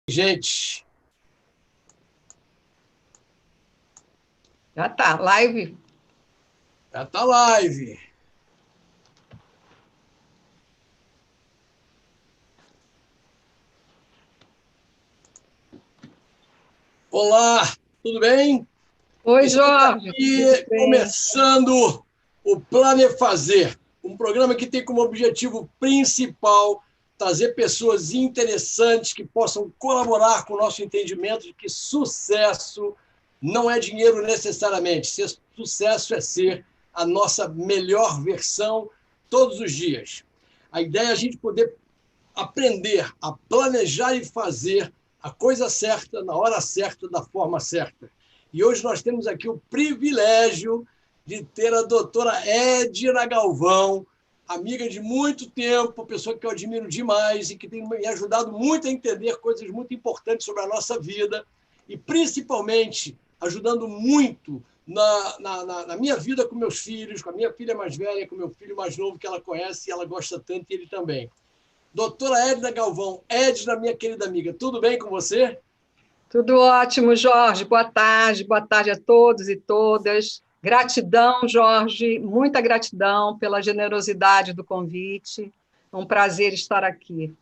Gente, Já tá, live. já tá live. Olá, tudo bem? Oi, Estamos Jorge, tudo aqui bem? começando o Planefazer, um programa que tem como objetivo principal trazer pessoas interessantes que possam colaborar com o nosso entendimento de que sucesso não é dinheiro necessariamente. Sucesso é ser a nossa melhor versão todos os dias. A ideia é a gente poder aprender a planejar e fazer a coisa certa, na hora certa, da forma certa. E hoje nós temos aqui o privilégio de ter a doutora Edna Galvão, amiga de muito tempo, pessoa que eu admiro demais e que tem me ajudado muito a entender coisas muito importantes sobre a nossa vida e, principalmente, ajudando muito na minha vida com meus filhos, com a minha filha mais velha, com o meu filho mais novo, que ela conhece e ela gosta tanto, e ele também. Doutora Edna Galvão, Edna, minha querida amiga, tudo bem com você? Tudo ótimo, Jorge. Boa tarde a todos e todas. Gratidão, Jorge, muita gratidão pela generosidade do convite. É um prazer estar aqui.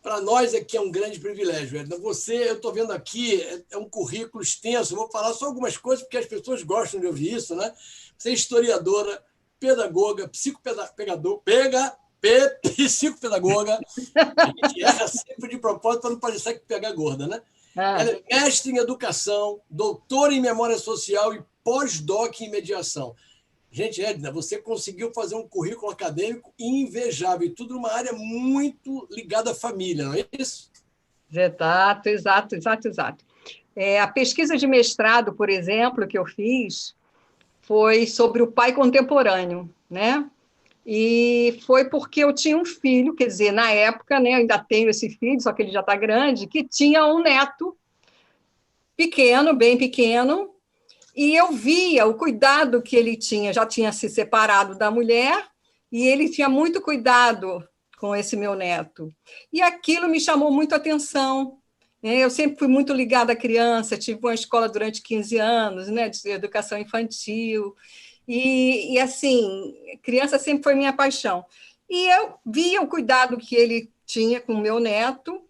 Para nós aqui é um grande privilégio, Edna. Você, eu estou vendo aqui, é um currículo extenso. Eu vou falar só algumas coisas, porque as pessoas gostam de ouvir isso, né? Você é historiadora, pedagoga, psicopedagoga. A gente erra sempre de propósito para não parecer que pega gorda, né? Ah, Ela é mestre em educação, doutora em memória social e pós-doc em mediação. Gente, Edna, você conseguiu fazer um currículo acadêmico invejável, e tudo numa área muito ligada à família, não é isso? exato. A pesquisa de mestrado, por exemplo, que eu fiz, foi sobre o pai contemporâneo, né? E foi porque eu tinha um filho, quer dizer, na época, né, eu ainda tenho esse filho, só que ele já está grande, que tinha um neto pequeno, bem pequeno, e eu via o cuidado que ele tinha, já tinha se separado da mulher, e ele tinha muito cuidado com esse meu neto. E aquilo me chamou muito a atenção. Eu sempre fui muito ligada à criança, tive uma escola durante 15 anos, né, de educação infantil, e assim, criança sempre foi minha paixão. E eu via o cuidado que ele tinha com o meu neto.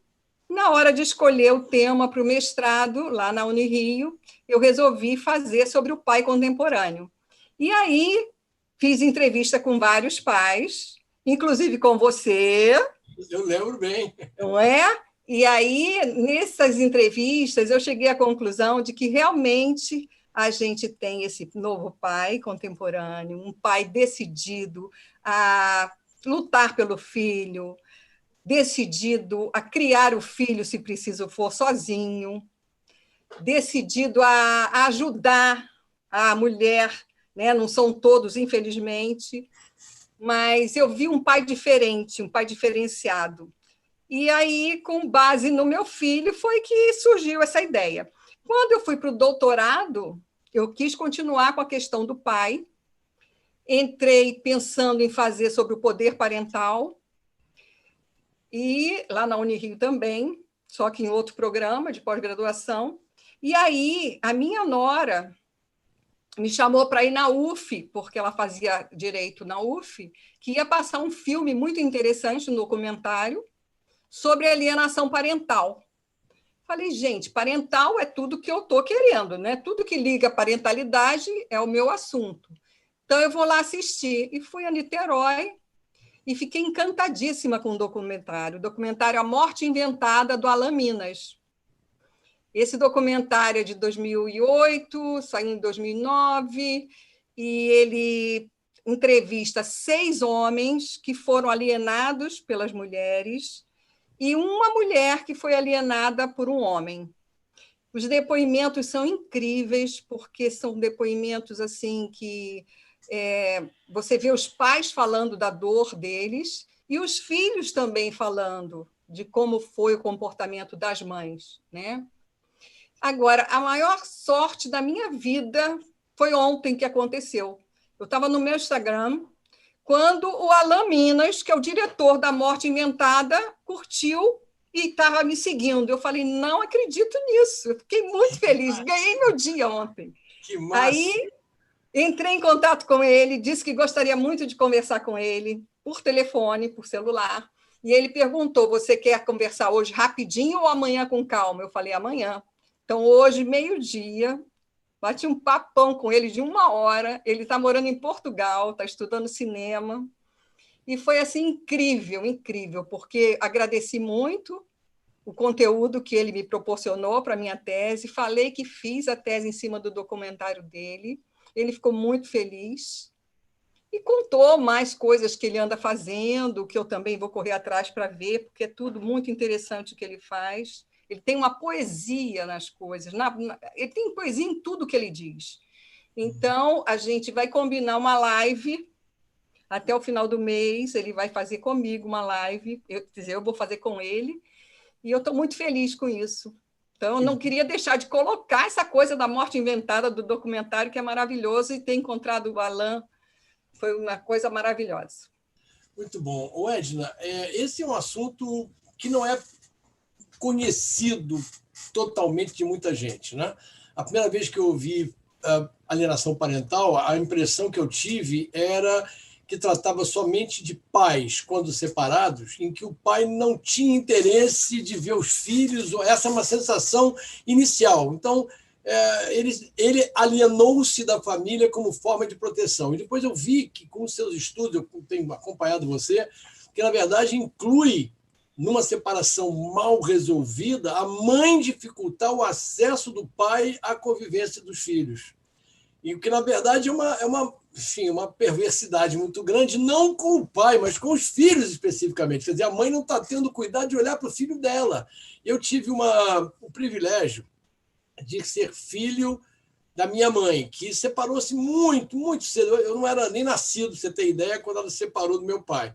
Na hora de escolher o tema para o mestrado, lá na Unirio, eu resolvi fazer sobre o pai contemporâneo. E aí fiz entrevista com vários pais, inclusive com você, Eu lembro bem. não é? E aí, nessas entrevistas, eu cheguei à conclusão de que realmente a gente tem esse novo pai contemporâneo, um pai decidido a lutar pelo filho, decidido a criar o filho, se preciso for, sozinho, decidido a ajudar a mulher, né? Não são todos, infelizmente, mas eu vi um pai diferente, um pai diferenciado. E aí, com base no meu filho, foi que surgiu essa ideia. Quando eu fui para o doutorado, eu quis continuar com a questão do pai, entrei pensando em fazer sobre o poder parental, e lá na Unirio também, só que em outro programa de pós-graduação. E aí, a minha nora me chamou para ir na UF, porque ela fazia direito na UF, que ia passar um filme muito interessante, um documentário, sobre alienação parental. Falei, gente, parental é tudo que eu estou querendo, né? Tudo que liga a parentalidade é o meu assunto. Então, eu vou lá assistir. E fui a Niterói, e fiquei encantadíssima com o documentário A Morte Inventada, do Alan Minas. Esse documentário é de 2008, saiu em 2009, e ele entrevista 6 homens que foram alienados pelas mulheres e uma mulher que foi alienada por um homem. Os depoimentos são incríveis, porque são depoimentos assim que você vê os pais falando da dor deles e os filhos também falando de como foi o comportamento das mães, né? Agora, a maior sorte da minha vida foi ontem que aconteceu. Eu estava no meu Instagram quando o Alan Minas, que é o diretor da Morte Inventada, curtiu e estava me seguindo. Eu falei, não acredito nisso. Eu fiquei muito feliz, ganhei meu dia ontem. Que massa! Aí entrei em contato com ele, disse que gostaria muito de conversar com ele por telefone, por celular. E ele perguntou: você quer conversar hoje rapidinho ou amanhã com calma? Eu falei: amanhã. Então, hoje, meio-dia, bati um papão com ele de 1 hora. Ele está morando em Portugal, está estudando cinema. E foi assim incrível, incrível, porque agradeci muito o conteúdo que ele me proporcionou para a minha tese. Falei que fiz a tese em cima do documentário dele. Ele ficou muito feliz e contou mais coisas que ele anda fazendo, que eu também vou correr atrás para ver, porque é tudo muito interessante o que ele faz. Ele tem uma poesia nas coisas, ele tem poesia em tudo que ele diz. Então, a gente vai combinar uma live até o final do mês, ele vai fazer comigo uma live, eu vou fazer com ele, e eu estou muito feliz com isso. Então, eu não queria deixar de colocar essa coisa da morte inventada do documentário, que é maravilhoso, e ter encontrado o Alain foi uma coisa maravilhosa. Muito bom. Ô, Edna, esse é um assunto que não é conhecido totalmente de muita gente, né? A primeira vez que eu ouvi alienação parental, a impressão que eu tive era que tratava somente de pais quando separados, em que o pai não tinha interesse de ver os filhos, ou essa é uma sensação inicial. Então, ele alienou-se da família como forma de proteção. E depois eu vi que, com seus estudos, eu tenho acompanhado você, que, na verdade, inclui, numa separação mal resolvida, a mãe dificultar o acesso do pai à convivência dos filhos. E o que, na verdade, enfim, uma perversidade muito grande, não com o pai, mas com os filhos especificamente. Quer dizer, a mãe não está tendo cuidado de olhar para o filho dela. Eu tive o privilégio de ser filho da minha mãe, que separou-se muito, muito cedo. Eu não era nem nascido, para você ter ideia, quando ela se separou do meu pai.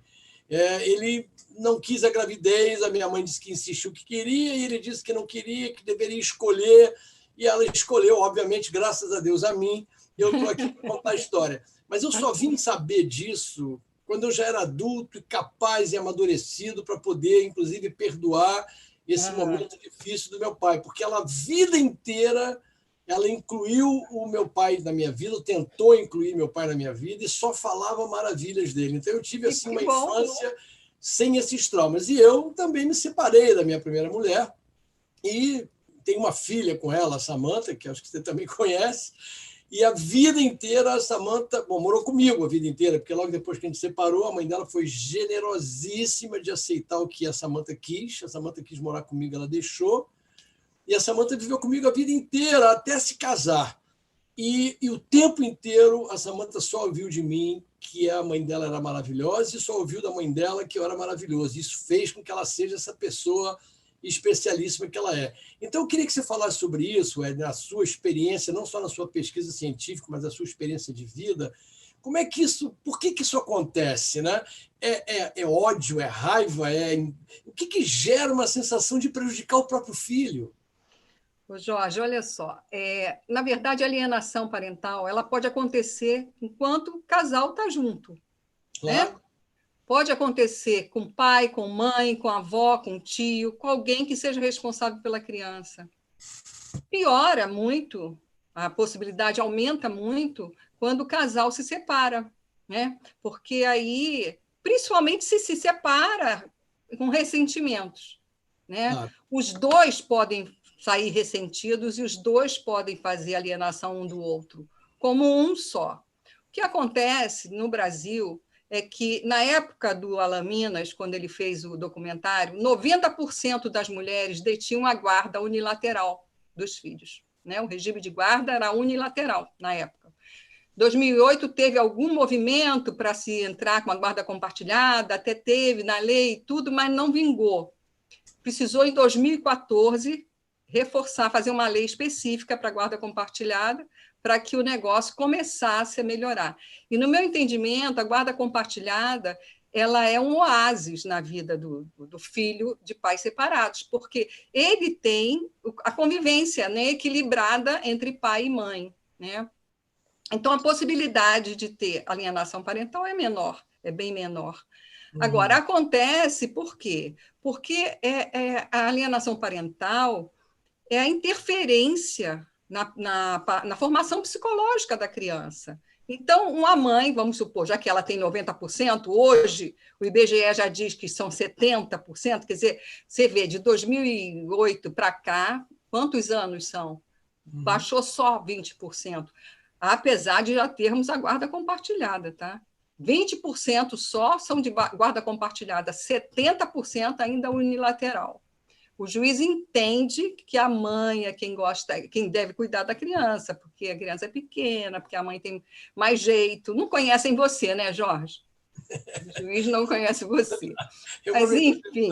Ele não quis a gravidez, a minha mãe disse que insistiu que queria, e ele disse que não queria, que deveria escolher, e ela escolheu, obviamente, graças a Deus, a mim, e eu estou aqui para contar a história. Mas eu só vim saber disso quando eu já era adulto e capaz e amadurecido para poder, inclusive, perdoar esse momento difícil do meu pai, porque ela, a vida inteira, ela incluiu o meu pai na minha vida, tentou incluir meu pai na minha vida e só falava maravilhas dele. Então, eu tive assim uma infância sem esses traumas. E eu também me separei da minha primeira mulher e tenho uma filha com ela, a Samantha, que acho que você também conhece. E a vida inteira a Samantha, morou comigo a vida inteira, porque logo depois que a gente separou, a mãe dela foi generosíssima de aceitar o que a Samantha quis. A Samantha quis morar comigo, ela deixou. E a Samantha viveu comigo a vida inteira, até se casar. E o tempo inteiro a Samantha só ouviu de mim que a mãe dela era maravilhosa e só ouviu da mãe dela que eu era maravilhoso. Isso fez com que ela seja essa pessoa especialíssima que ela é. Então, eu queria que você falasse sobre isso, Ed, na sua experiência, não só na sua pesquisa científica, mas na sua experiência de vida. Como é que isso, por que isso acontece, né? É ódio, é raiva, o que gera uma sensação de prejudicar o próprio filho? Ô Jorge, olha só, na verdade, a alienação parental ela pode acontecer enquanto o casal está junto, Claro. né? Pode acontecer com pai, com mãe, com avó, com tio, com alguém que seja responsável pela criança. Piora muito, a possibilidade aumenta muito quando o casal se separa, né? Porque aí, principalmente se separa com ressentimentos, né? Claro. Os dois podem sair ressentidos e os dois podem fazer alienação um do outro, como um só. O que acontece no Brasil é que, na época do Alan Minas, quando ele fez o documentário, 90% das mulheres detinham a guarda unilateral dos filhos. Né? O regime de guarda era unilateral na época. Em 2008 teve algum movimento para se entrar com a guarda compartilhada, até teve na lei e tudo, mas não vingou. Precisou, em 2014, reforçar, fazer uma lei específica para a guarda compartilhada, para que o negócio começasse a melhorar. E, no meu entendimento, a guarda compartilhada ela é um oásis na vida do filho de pais separados, porque ele tem a convivência, né, equilibrada entre pai e mãe. Né? Então, a possibilidade de ter alienação parental é menor, é bem menor. Agora, acontece por quê? Porque a alienação parental é a interferência na formação psicológica da criança. Então, uma mãe, vamos supor, já que ela tem 90%, hoje o IBGE já diz que são 70%, quer dizer, você vê, de 2008 para cá, quantos anos são? Baixou só 20%, apesar de já termos a guarda compartilhada, tá? 20% só são de guarda compartilhada, 70% ainda unilateral. O juiz entende que a mãe é quem deve cuidar da criança, porque a criança é pequena, porque a mãe tem mais jeito. Não conhecem você, né, Jorge? O juiz não conhece você. Mas, enfim,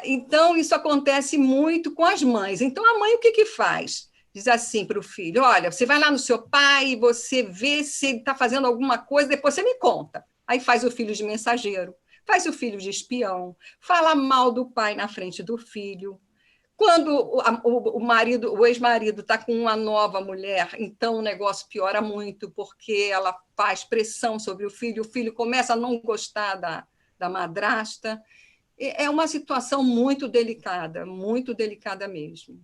então isso acontece muito com as mães. Então, a mãe o que faz? Diz assim para o filho: olha, você vai lá no seu pai, você vê se ele está fazendo alguma coisa, depois você me conta. Aí faz o filho de mensageiro, faz o filho de espião, fala mal do pai na frente do filho. Quando o ex-marido está com uma nova mulher, então o negócio piora muito, porque ela faz pressão sobre o filho começa a não gostar da madrasta. É uma situação muito delicada mesmo.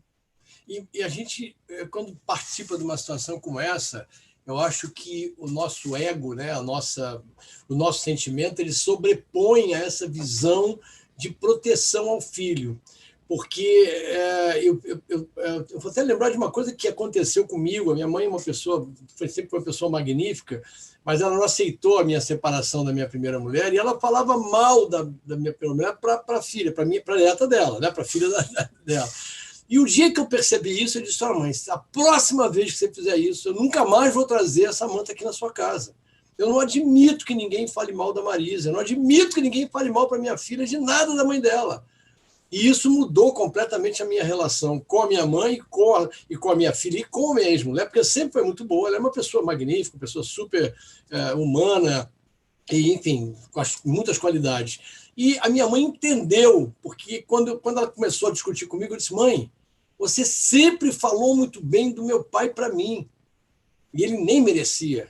E a gente, quando participa de uma situação como essa, eu acho que o nosso ego, né, o nosso sentimento, ele sobrepõe a essa visão de proteção ao filho. Porque eu vou até lembrar de uma coisa que aconteceu comigo. A minha mãe sempre uma pessoa magnífica, mas ela não aceitou a minha separação da minha primeira mulher e ela falava mal da minha primeira mulher para a filha, para a neta dela, né, para a filha dela. E o dia que eu percebi isso, eu disse: mãe, a próxima vez que você fizer isso, eu nunca mais vou trazer a Samanta aqui na sua casa. Eu não admito que ninguém fale mal da Marisa, eu não admito que ninguém fale mal para minha filha de nada da mãe dela. E isso mudou completamente a minha relação com a minha mãe e com a minha filha e com a minha ex-mulher, porque sempre foi muito boa. Ela é uma pessoa magnífica, uma pessoa super humana, e, enfim, com muitas qualidades. E a minha mãe entendeu, porque quando ela começou a discutir comigo, eu disse: mãe, você sempre falou muito bem do meu pai para mim, e ele nem merecia,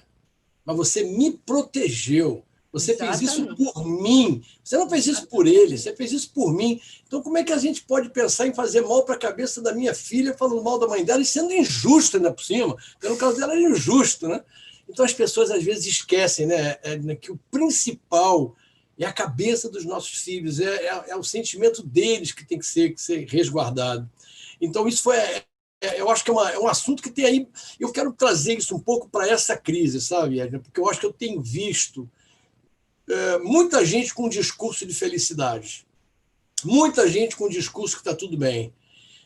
mas você me protegeu. Você fez isso por mim. Você não fez isso por ele, você fez isso por mim. Então, como é que a gente pode pensar em fazer mal para a cabeça da minha filha, falando mal da mãe dela e sendo injusto ainda por cima? Porque no caso dela era injusto, né? Então, as pessoas às vezes esquecem, né, que o principal é a cabeça dos nossos filhos, é o sentimento deles que tem que ser resguardado. Então, isso eu acho que é um assunto que tem aí. Eu quero trazer isso um pouco para essa crise, sabe, Edna? Porque eu acho que eu tenho visto muita gente com um discurso de felicidade, muita gente com um discurso que está tudo bem,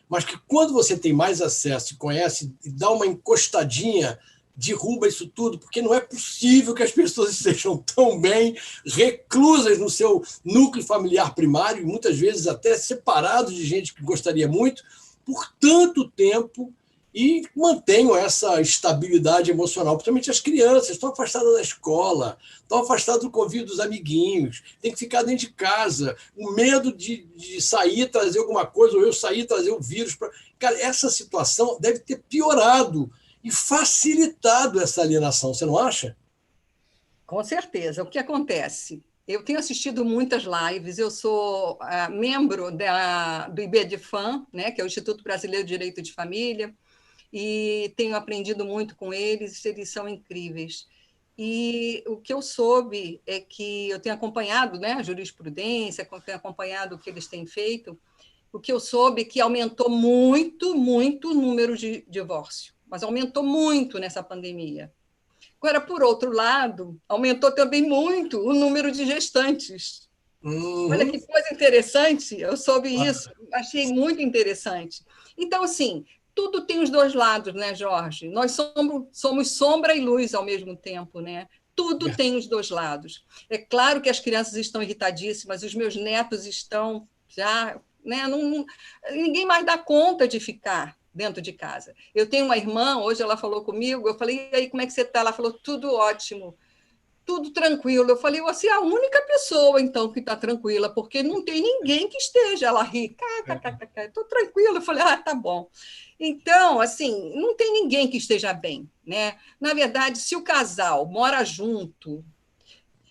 mas que quando você tem mais acesso e conhece e dá uma encostadinha, derruba isso tudo, porque não é possível que as pessoas estejam tão bem reclusas no seu núcleo familiar primário, e muitas vezes até separados de gente que gostaria muito, por tanto tempo, e mantenham essa estabilidade emocional, principalmente as crianças, estão afastadas da escola, estão afastadas do convívio dos amiguinhos, tem que ficar dentro de casa, o medo de sair, trazer alguma coisa, ou eu sair, trazer o vírus. Cara, essa situação deve ter piorado e facilitado essa alienação, você não acha? Com certeza. O que acontece? Eu tenho assistido muitas lives, eu sou membro do IBDFAM, né, que é o Instituto Brasileiro de Direito de Família, e tenho aprendido muito com eles são incríveis. E o que eu soube é que eu tenho acompanhado, né, a jurisprudência, tenho acompanhado o que eles têm feito, o que eu soube é que aumentou muito, muito o número de divórcio, mas aumentou muito nessa pandemia. Agora, por outro lado, aumentou também muito o número de gestantes. Olha que coisa interessante, eu soube isso, achei muito interessante. Então, assim, tudo tem os dois lados, né, Jorge? Nós somos sombra e luz ao mesmo tempo, né? Tudo tem os dois lados. É claro que as crianças estão irritadíssimas, os meus netos estão já, né? Ninguém mais dá conta de ficar dentro de casa. Eu tenho uma irmã, hoje ela falou comigo, eu falei: e aí, como é que você está? Ela falou: tudo ótimo. Tudo tranquilo. Eu falei: você é a única pessoa, então, que está tranquila, porque não tem ninguém que esteja. Ela ri: estou tranquila. Eu falei: tá bom. Então, assim, não tem ninguém que esteja bem, né? Na verdade, se o casal mora junto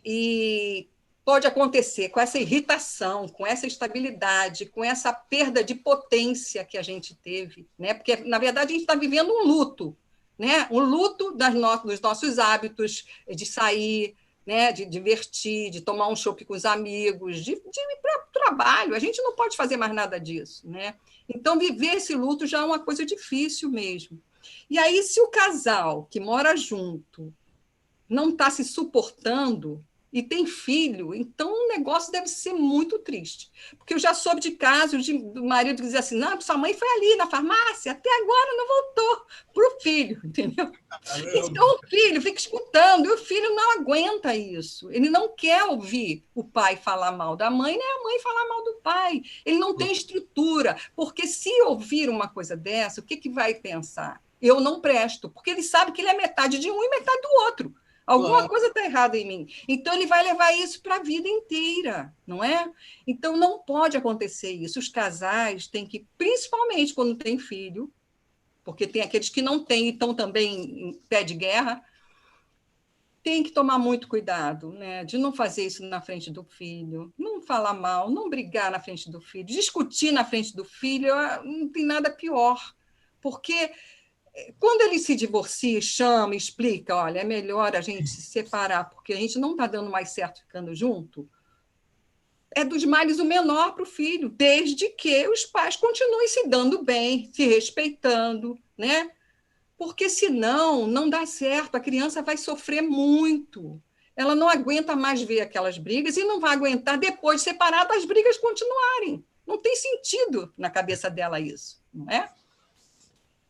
e pode acontecer com essa irritação, com essa instabilidade, com essa perda de potência que a gente teve, né? Porque, na verdade, a gente está vivendo um luto, né? Um luto dos nossos hábitos de sair, né? De divertir, de tomar um chopp com os amigos, de ir para o trabalho. A gente não pode fazer mais nada disso, né? Então, viver esse luto já é uma coisa difícil mesmo. E aí, se o casal que mora junto não está se suportando e tem filho, então o negócio deve ser muito triste. Porque eu já soube de casos do marido dizer assim, não, sua mãe foi ali na farmácia, até agora não voltou para o filho, entendeu? Então o filho fica escutando, e o filho não aguenta isso. Ele não quer ouvir o pai falar mal da mãe, nem a mãe falar mal do pai. Ele não tem estrutura, porque se ouvir uma coisa dessa, o que, que vai pensar? Eu não presto, porque ele sabe que ele é metade de um e metade do outro. Alguma coisa está errada em mim. Então, ele vai levar isso para a vida inteira, não é? Então, não pode acontecer isso. Os casais têm que, principalmente quando tem filho, porque tem aqueles que não têm e estão também em pé de guerra, tem que tomar muito cuidado, né? De não fazer isso na frente do filho, não falar mal, não brigar na frente do filho, discutir na frente do filho, não tem nada pior. Porque quando ele se divorcia, chama, explica, olha, é melhor a gente se separar, porque a gente não está dando mais certo ficando junto, é dos males o menor para o filho, desde que os pais continuem se dando bem, se respeitando, né? Porque senão não dá certo, a criança vai sofrer muito. Ela não aguenta mais ver aquelas brigas e não vai aguentar depois, separada, as brigas continuarem. Não tem sentido na cabeça dela isso, não é?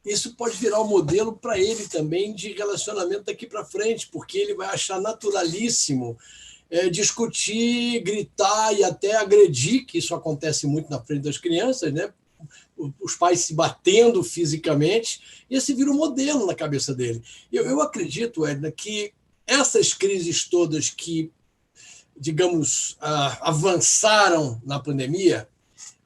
Isso pode virar um modelo para ele também de relacionamento daqui para frente, porque ele vai achar naturalíssimo discutir, gritar e até agredir, que isso acontece muito na frente das crianças, né? Os pais se batendo fisicamente, e esse vira um modelo na cabeça dele. Eu acredito, Edna, que essas crises todas que, digamos, avançaram na pandemia,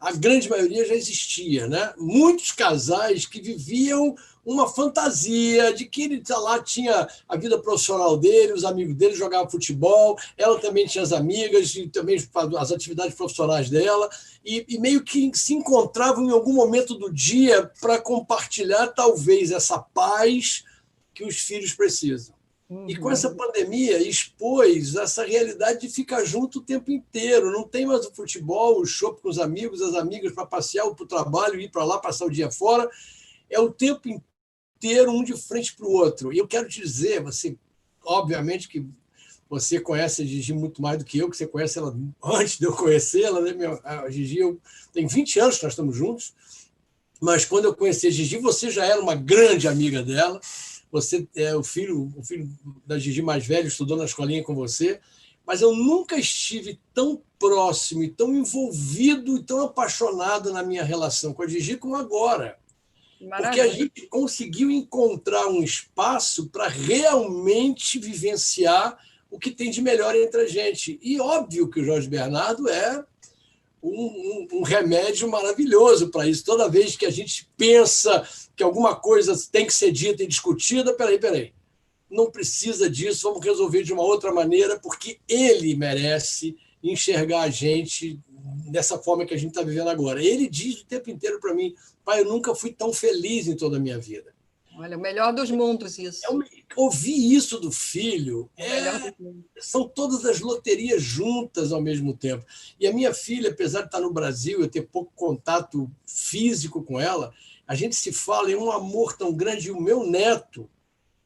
a grande maioria já existia, né? Muitos casais que viviam uma fantasia de que ele lá tinha a vida profissional dele, os amigos dele jogavam futebol, ela também tinha as amigas e também as atividades profissionais dela, e meio que se encontravam em algum momento do dia para compartilhar talvez essa paz que os filhos precisam. E com essa pandemia expôs essa realidade de ficar junto o tempo inteiro. Não tem mais o futebol, o shopping com os amigos, as amigas para passear, ou para o trabalho, ir para lá, passar o dia fora. É o tempo inteiro um de frente para o outro. E eu quero te dizer, você, obviamente que você conhece a Gigi muito mais do que eu, que você conhece ela antes de eu conhecê-la. Né? A Gigi, tem 20 anos que nós estamos juntos, mas quando eu conheci a Gigi, você já era uma grande amiga dela. Você é o filho da Gigi mais velho, estudou na escolinha com você, mas eu nunca estive tão próximo e tão envolvido e tão apaixonado na minha relação com a Gigi como agora. Porque a gente conseguiu encontrar um espaço para realmente vivenciar o que tem de melhor entre a gente. E óbvio que o Jorge Bernardo é um remédio maravilhoso para isso. Toda vez que a gente pensa que alguma coisa tem que ser dita e discutida, peraí, não precisa disso, vamos resolver de uma outra maneira, porque ele merece enxergar a gente dessa forma que a gente está vivendo agora. Ele diz o tempo inteiro para mim, pai, eu nunca fui tão feliz em toda a minha vida. Olha, o melhor dos mundos isso. Ouvir isso do filho, são todas as loterias juntas ao mesmo tempo. E a minha filha, apesar de estar no Brasil, eu ter pouco contato físico com ela, a gente se fala em um amor tão grande, e o meu neto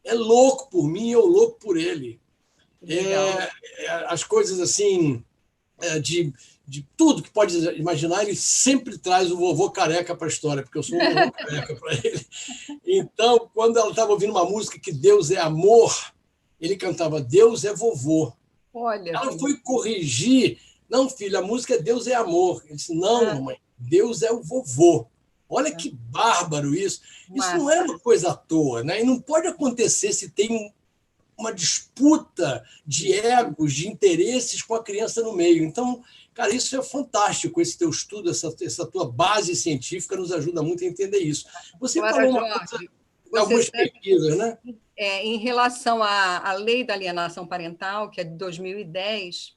é louco por mim, eu louco por ele. As coisas assim, de tudo que pode imaginar, ele sempre traz o vovô careca para a história, porque eu sou um vovô careca para ele. Então, quando ela estava ouvindo uma música que Deus é amor, ele cantava Deus é vovô. Olha, ela foi corrigir, não, filho, a música é Deus é amor. Ele disse, não, mamãe, Deus é o vovô. Olha que bárbaro isso. Isso não é uma coisa à toa, né? E não pode acontecer se tem uma disputa de egos, de interesses com a criança no meio. Então, cara, isso é fantástico, esse teu estudo, essa tua base científica nos ajuda muito a entender isso. Você falou algumas pesquisas, né? Em relação à lei da alienação parental, que é de 2010,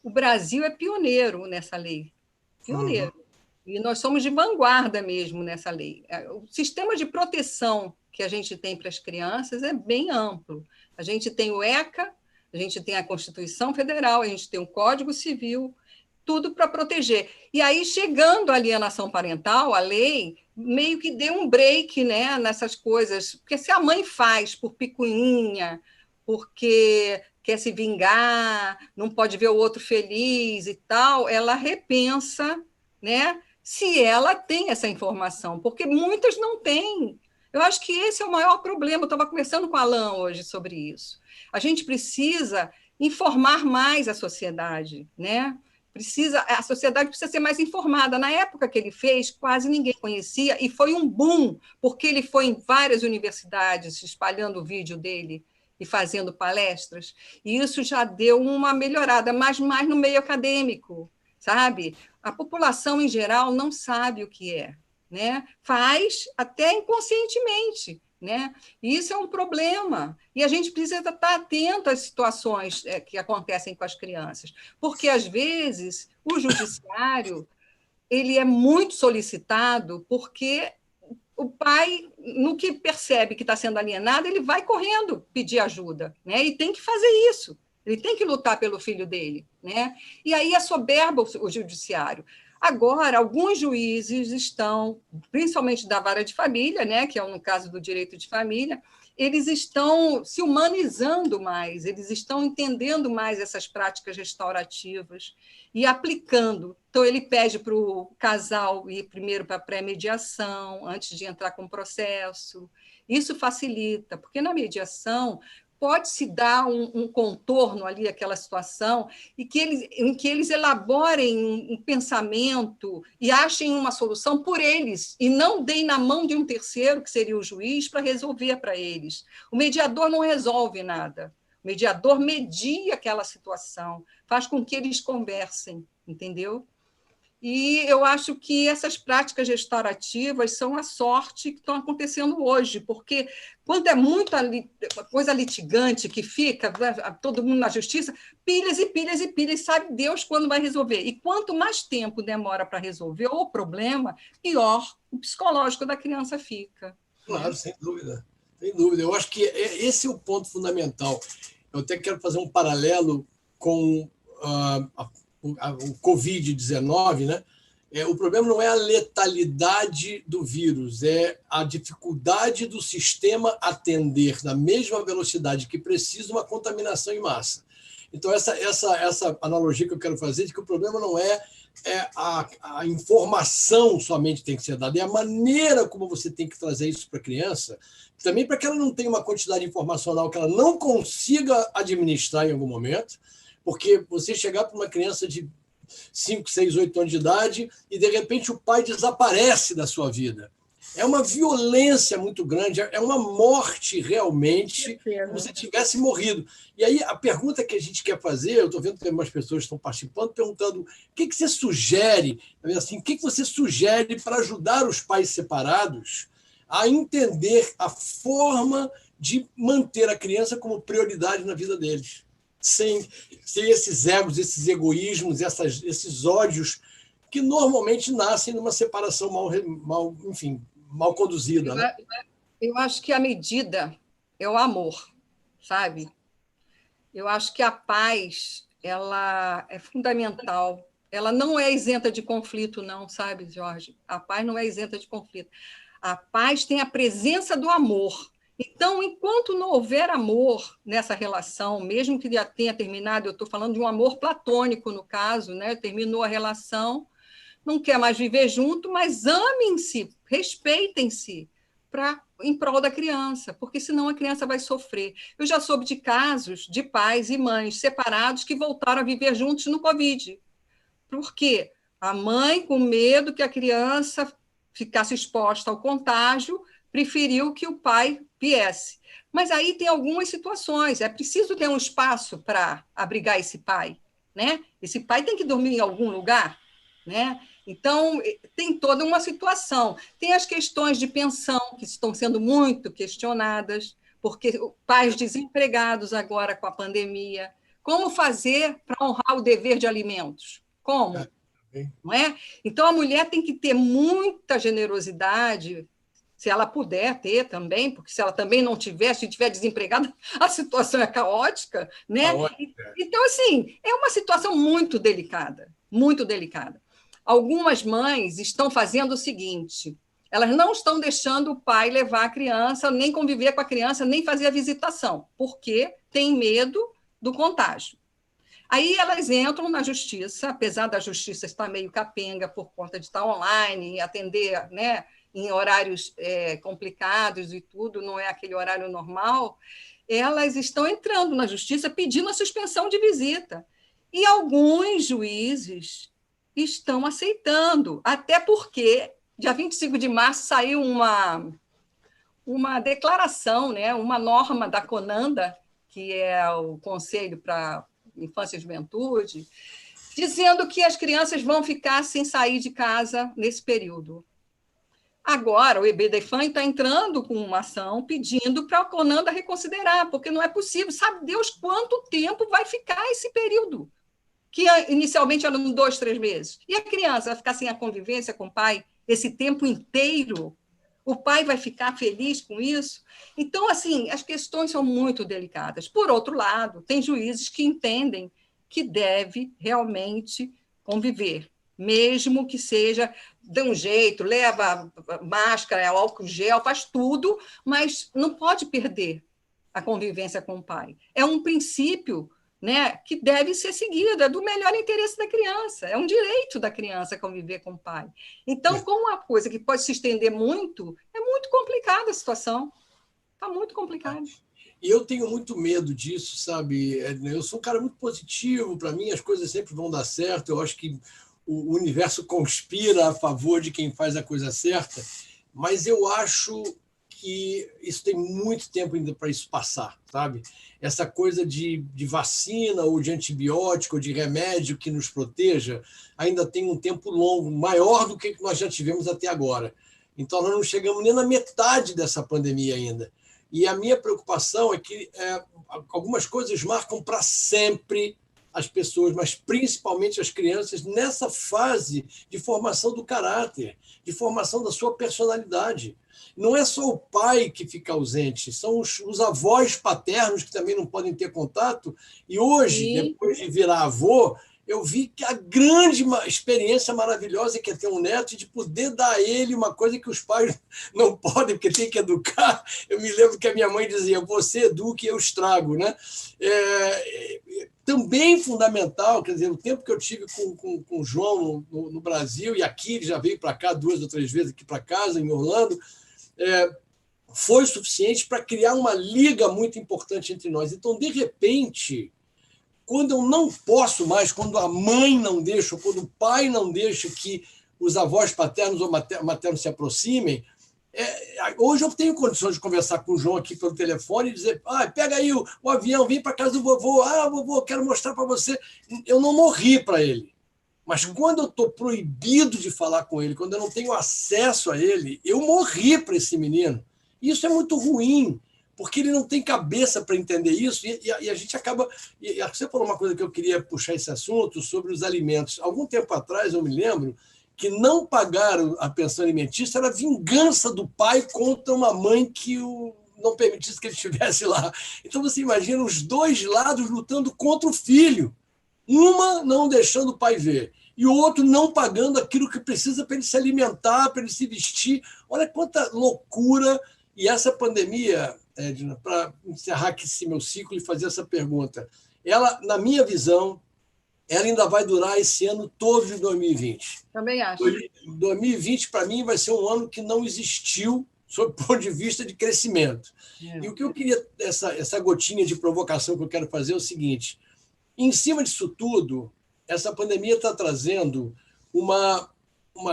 O Brasil é pioneiro nessa lei, pioneiro. E nós somos de vanguarda mesmo nessa lei. O sistema de proteção que a gente tem para as crianças é bem amplo. A gente tem o ECA, a gente tem a Constituição Federal, a gente tem o Código Civil, tudo para proteger. E aí, chegando à alienação parental, a lei meio que deu um break, né, nessas coisas. Porque se a mãe faz por picuinha, porque quer se vingar, não pode ver o outro feliz e tal, ela repensa, né, se ela tem essa informação, porque muitas não têm. Eu acho que esse é o maior problema. Eu estava conversando com a Alain hoje sobre isso. A gente precisa informar mais a sociedade, né? A sociedade precisa ser mais informada. Na época que ele fez, quase ninguém conhecia, e foi um boom, porque ele foi em várias universidades espalhando o vídeo dele e fazendo palestras, e isso já deu uma melhorada, mas mais no meio acadêmico, sabe? A população, em geral, não sabe o que é, né? Faz até inconscientemente, né? E isso é um problema. E a gente precisa estar atento às situações que acontecem com as crianças, porque, às vezes, o judiciário ele é muito solicitado porque o pai, no que percebe que está sendo alienado, ele vai correndo pedir ajuda, né? E tem que fazer isso. Ele tem que lutar pelo filho dele, né? E aí assoberba o judiciário. Agora, alguns juízes estão, principalmente da vara de família, né, que é no caso do direito de família, eles estão se humanizando mais, eles estão entendendo mais essas práticas restaurativas e aplicando. Então, ele pede para o casal ir primeiro para a pré-mediação, antes de entrar com o processo. Isso facilita, porque na mediação pode-se dar um contorno ali àquela situação em que eles elaborem um pensamento e achem uma solução por eles, e não deem na mão de um terceiro, que seria o juiz, para resolver para eles. O mediador não resolve nada. O mediador media aquela situação, faz com que eles conversem, entendeu? E eu acho que essas práticas restaurativas são a sorte que estão acontecendo hoje, porque quando é muita coisa litigante que fica, todo mundo na justiça, pilhas e pilhas e pilhas, sabe Deus quando vai resolver. E quanto mais tempo demora para resolver o problema, pior o psicológico da criança fica. Claro, sem dúvida. Sem dúvida. Eu acho que esse é o ponto fundamental. Eu até quero fazer um paralelo com o Covid-19, né? O problema não é a letalidade do vírus, é a dificuldade do sistema atender na mesma velocidade que precisa uma contaminação em massa. Então, essa analogia que eu quero fazer de que o problema não é a informação somente tem que ser dada, é a maneira como você tem que trazer isso para a criança, também para que ela não tenha uma quantidade informacional que ela não consiga administrar em algum momento, porque você chegar para uma criança de 5, 6, 8 anos de idade e, de repente, o pai desaparece da sua vida. É uma violência muito grande, é uma morte realmente, como se tivesse morrido. E aí, a pergunta que a gente quer fazer, eu estou vendo que algumas pessoas estão participando, perguntando o que você sugere, assim, o que você sugere para ajudar os pais separados a entender a forma de manter a criança como prioridade na vida deles, sem esses egos, esses egoísmos, esses ódios que normalmente nascem numa separação mal conduzida. Né? Eu acho que a medida é o amor, sabe? Eu acho que a paz ela é fundamental. Ela não é isenta de conflito, não, sabe, Jorge? A paz não é isenta de conflito. A paz tem a presença do amor. Então, enquanto não houver amor nessa relação, mesmo que já tenha terminado, eu estou falando de um amor platônico, no caso, né? Terminou a relação, não quer mais viver junto, mas amem-se, respeitem-se em prol da criança, porque senão a criança vai sofrer. Eu já soube de casos de pais e mães separados que voltaram a viver juntos no Covid. Por quê? A mãe, com medo que a criança ficasse exposta ao contágio, preferiu que o pai viesse. Mas aí tem algumas situações, é preciso ter um espaço para abrigar esse pai, né? Esse pai tem que dormir em algum lugar, né? Então, tem toda uma situação. Tem as questões de pensão, que estão sendo muito questionadas, porque pais desempregados agora com a pandemia, Como fazer para honrar o dever de alimentos? Como? Não é? Então, a mulher tem que ter muita generosidade, se ela puder ter também, porque se ela também não tiver, se estiver desempregada, a situação é caótica, né? Então, assim, é uma situação muito delicada, muito delicada. Algumas mães estão fazendo o seguinte: elas não estão deixando o pai levar a criança, nem conviver com a criança, nem fazer a visitação, porque tem medo do contágio. Aí elas entram na justiça, apesar da justiça estar meio capenga por conta de estar online e atender, né, em horários complicados e tudo, não é aquele horário normal, elas estão entrando na justiça pedindo a suspensão de visita. E alguns juízes estão aceitando, até porque, dia 25 de março, saiu uma declaração, né, uma norma da CONANDA, que é o Conselho para Infância e Juventude, dizendo que as crianças vão ficar sem sair de casa nesse período. Agora, o EBDEFAN está entrando com uma ação pedindo para a CONANDA reconsiderar, porque não é possível. Sabe Deus quanto tempo vai ficar esse período? Que inicialmente eram 2, 3 meses. E a criança vai ficar sem a convivência com o pai esse tempo inteiro? O pai vai ficar feliz com isso? Então, assim, as questões são muito delicadas. Por outro lado, tem juízes que entendem que deve realmente conviver, mesmo que seja de um jeito, leva máscara, álcool gel, faz tudo, mas não pode perder a convivência com o pai. É um princípio, né, que deve ser seguido, é do melhor interesse da criança, é um direito da criança conviver com o pai. Então, como uma coisa que pode se estender muito, é muito complicada a situação, está muito complicado. E eu tenho muito medo disso, sabe? Eu sou um cara muito positivo, para mim as coisas sempre vão dar certo, eu acho que o universo conspira a favor de quem faz a coisa certa, mas eu acho que isso tem muito tempo ainda para isso passar, sabe? Essa coisa de vacina ou de antibiótico ou de remédio que nos proteja ainda tem um tempo longo, maior do que nós já tivemos até agora. Então, nós não chegamos nem na metade dessa pandemia ainda. E a minha preocupação é que algumas coisas marcam para sempre as pessoas, mas principalmente as crianças, nessa fase de formação do caráter, de formação da sua personalidade. Não é só o pai que fica ausente, são os avós paternos que também não podem ter contato. E hoje, depois de virar avô, eu vi que a grande experiência maravilhosa que é ter um neto e de poder dar a ele uma coisa que os pais não podem, porque tem que educar. Eu me lembro que a minha mãe dizia, você educa e eu estrago, né? Também fundamental, quer dizer, o tempo que eu tive com o João no Brasil, e aqui ele já veio para cá 2 ou 3 vezes aqui para casa, em Orlando, foi suficiente para criar uma liga muito importante entre nós. Então, de repente, quando eu não posso mais, quando a mãe não deixa, ou quando o pai não deixa que os avós paternos ou maternos se aproximem, hoje eu tenho condições de conversar com o João aqui pelo telefone e dizer, pega aí o avião, vem para casa do vovô, vovô, quero mostrar para você. Eu não morri para ele. Mas quando eu estou proibido de falar com ele, quando eu não tenho acesso a ele, eu morri para esse menino. Isso é muito ruim, porque ele não tem cabeça para entender isso, e a gente acaba... E você falou uma coisa que eu queria puxar esse assunto sobre os alimentos. Algum tempo atrás, eu me lembro que não pagar a pensão alimentícia era vingança do pai contra uma mãe que não permitisse que ele estivesse lá. Então, você imagina os dois lados lutando contra o filho. Uma não deixando o pai ver, e o outro não pagando aquilo que precisa para ele se alimentar, para ele se vestir. Olha quanta loucura. E essa pandemia, Edna, para encerrar aqui esse meu ciclo e fazer essa pergunta, ela, na minha visão, ela ainda vai durar esse ano todo de 2020. Também acho. 2020, para mim, vai ser um ano que não existiu sob o ponto de vista de crescimento. E o que eu queria, essa gotinha de provocação que eu quero fazer é o seguinte: em cima disso tudo, essa pandemia está trazendo uma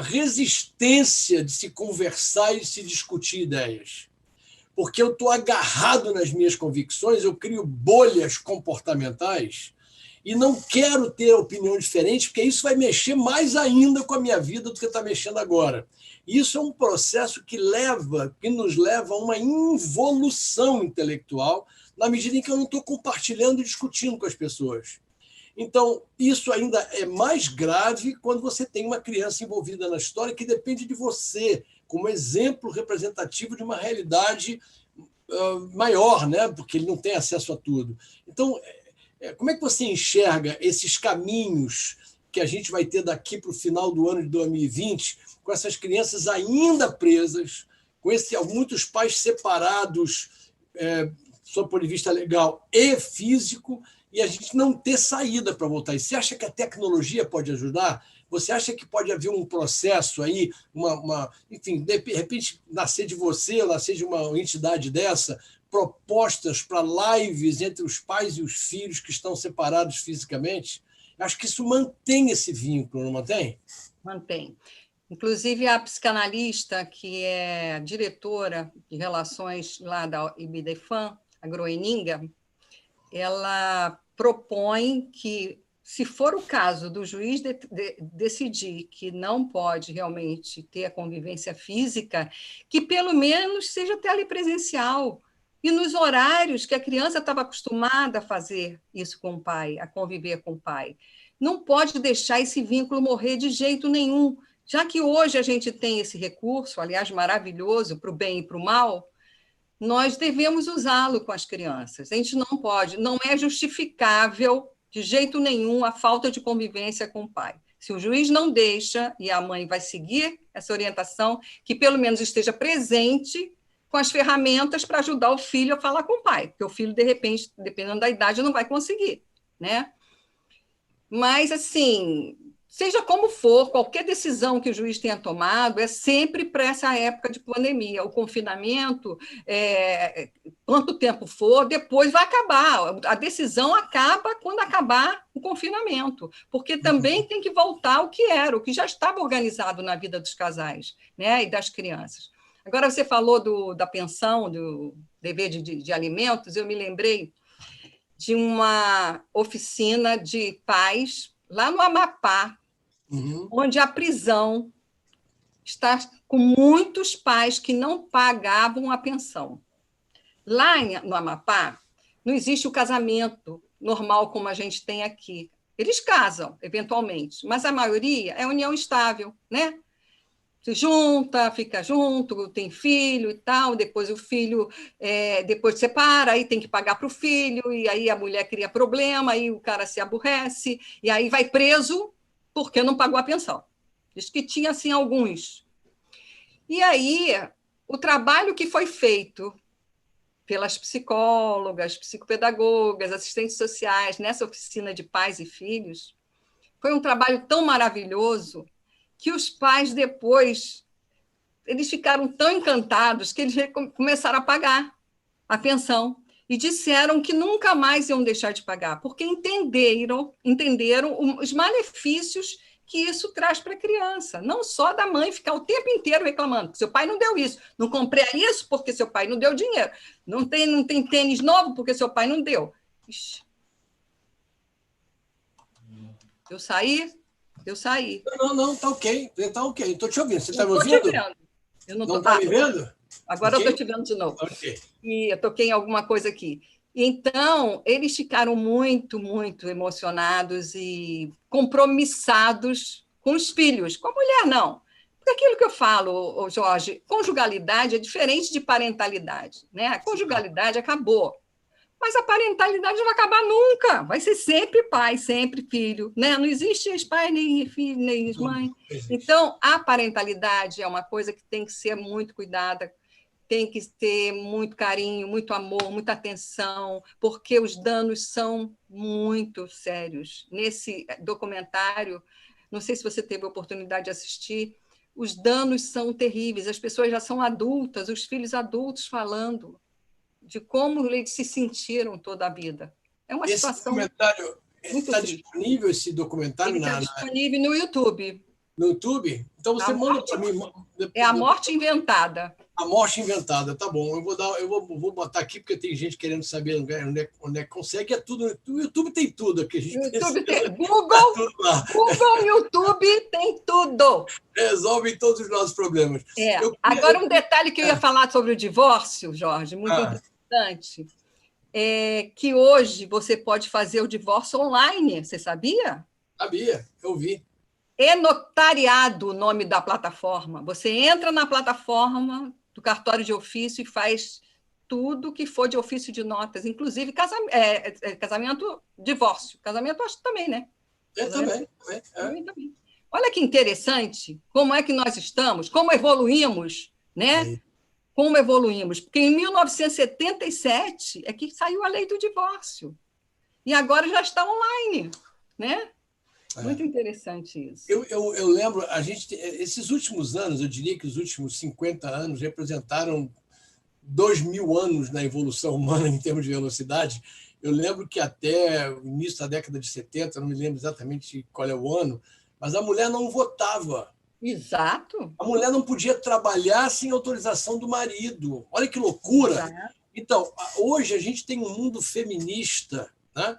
resistência de se conversar e de se discutir ideias. Porque eu estou agarrado nas minhas convicções, eu crio bolhas comportamentais e não quero ter opinião diferente, porque isso vai mexer mais ainda com a minha vida do que está mexendo agora. Isso é um processo que nos leva a uma involução intelectual na medida em que eu não estou compartilhando e discutindo com as pessoas. Então, isso ainda é mais grave quando você tem uma criança envolvida na história que depende de você, como exemplo representativo de uma realidade maior, né? Porque ele não tem acesso a tudo. Então, como é que você enxerga esses caminhos que a gente vai ter daqui para o final do ano de 2020, com essas crianças ainda presas, com muitos pais separados, do ponto de vista legal e físico, e a gente não ter saída para voltar? E você acha que a tecnologia pode ajudar? Você acha que pode haver um processo aí, enfim, de repente, nascer de você, nascer de uma entidade dessa, propostas para lives entre os pais e os filhos que estão separados fisicamente? Acho que isso mantém esse vínculo, não mantém? Mantém. Inclusive, a psicanalista, que é diretora de relações lá da IBDFAN, a Groeninga, ela propõe que, se for o caso do juiz decidir que não pode realmente ter a convivência física, que pelo menos seja telepresencial, e nos horários que a criança estava acostumada a fazer isso com o pai, a conviver com o pai. Não pode deixar esse vínculo morrer de jeito nenhum, já que hoje a gente tem esse recurso, aliás, maravilhoso, para o bem e para o mal, nós devemos usá-lo com as crianças. A gente não pode, não é justificável de jeito nenhum a falta de convivência com o pai. Se o juiz não deixa, e a mãe vai seguir essa orientação, que pelo menos esteja presente com as ferramentas para ajudar o filho a falar com o pai, porque o filho, de repente, dependendo da idade, não vai conseguir, né? Mas, assim, seja como for, qualquer decisão que o juiz tenha tomado é sempre para essa época de pandemia. O confinamento, quanto tempo for, depois vai acabar. A decisão acaba quando acabar o confinamento, porque também tem que voltar ao que era, o que já estava organizado na vida dos casais, né, e das crianças. Agora, você falou da pensão, do dever de alimentos, eu me lembrei de uma oficina de pais lá no Amapá, onde a prisão está com muitos pais que não pagavam a pensão. Lá no Amapá, não existe o casamento normal como a gente tem aqui. Eles casam, eventualmente, mas a maioria é união estável, né? Se junta, fica junto, tem filho e tal, depois o filho depois separa, aí tem que pagar para o filho, e aí a mulher cria problema, aí o cara se aborrece, e aí vai preso porque não pagou a pensão. Diz que tinha, assim, alguns. E aí, o trabalho que foi feito pelas psicólogas, psicopedagogas, assistentes sociais, nessa oficina de pais e filhos, foi um trabalho tão maravilhoso que os pais depois eles ficaram tão encantados que eles começaram a pagar a pensão e disseram que nunca mais iam deixar de pagar, porque entenderam os malefícios que isso traz para a criança, não só da mãe ficar o tempo inteiro reclamando que seu pai não deu isso, não comprei isso porque seu pai não deu dinheiro, não tem tênis novo porque seu pai não deu. Ixi. Eu saí. Não, tá ok. Estou te ouvindo. Você está me ouvindo? Eu não está me vendo? Agora okay. Eu estou te vendo de novo. Okay. E eu toquei em alguma coisa aqui. Então, eles ficaram muito, muito emocionados e compromissados com os filhos. Com a mulher, não. Porque aquilo que eu falo, Jorge, conjugalidade é diferente de parentalidade, né? A conjugalidade acabou. Mas a parentalidade não vai acabar nunca. Vai ser sempre pai, sempre filho, né? Não existe ex-pai, nem filho, nem ex-mãe. Então, a parentalidade é uma coisa que tem que ser muito cuidada, tem que ter muito carinho, muito amor, muita atenção, porque os danos são muito sérios. Nesse documentário, não sei se você teve a oportunidade de assistir, os danos são terríveis, as pessoas já são adultas, os filhos adultos falando de como eles se sentiram toda a vida. É uma situação documentário está disponível, esse documentário? Está disponível no YouTube. No YouTube? Então você manda para mim. É A Morte Inventada. A Morte Inventada, tá bom. Eu vou botar aqui, porque tem gente querendo saber onde é que consegue. É tudo. O YouTube tem tudo aqui. A gente YouTube tem Google, YouTube tem tudo. Resolve todos os nossos problemas. Agora, um detalhe que eu ia falar sobre o divórcio, Jorge, muito importante. que hoje você pode fazer o divórcio online, você sabia? Sabia, eu vi. E-notariado, o nome da plataforma. Você entra na plataforma do cartório de ofício e faz tudo que for de ofício de notas, inclusive casamento, divórcio. Casamento, acho que também, né? Eu Casamento também. também. Olha que interessante como é que nós estamos, como evoluímos, né? É. Como evoluímos. Porque em 1977 é que saiu a lei do divórcio. E agora já está online, né? Muito interessante isso. Eu lembro, esses últimos anos, eu diria que os últimos 50 anos representaram 2000 anos na evolução humana em termos de velocidade. Eu lembro que até o início da década de 70, não me lembro exatamente qual é o ano, mas a mulher não votava. Exato. A mulher não podia trabalhar sem autorização do marido. Olha que loucura! Exato. Então, hoje a gente tem um mundo feminista, né?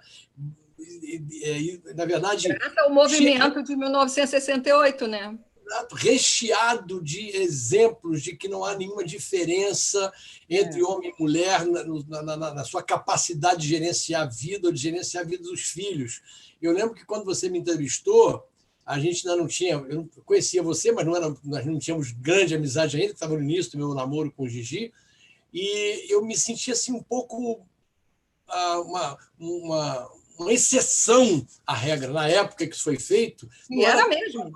Na verdade, Graças ao movimento de 1968, né? recheado de exemplos de que não há nenhuma diferença entre homem e mulher na sua capacidade de gerenciar a vida ou de gerenciar a vida dos filhos. Eu lembro que quando você me entrevistou, a gente ainda não tinha, eu não conhecia você, mas nós não tínhamos grande amizade ainda, estava no início do meu namoro com o Gigi, e eu me sentia assim um pouco uma exceção à regra. Na época que isso foi feito, E era mesmo.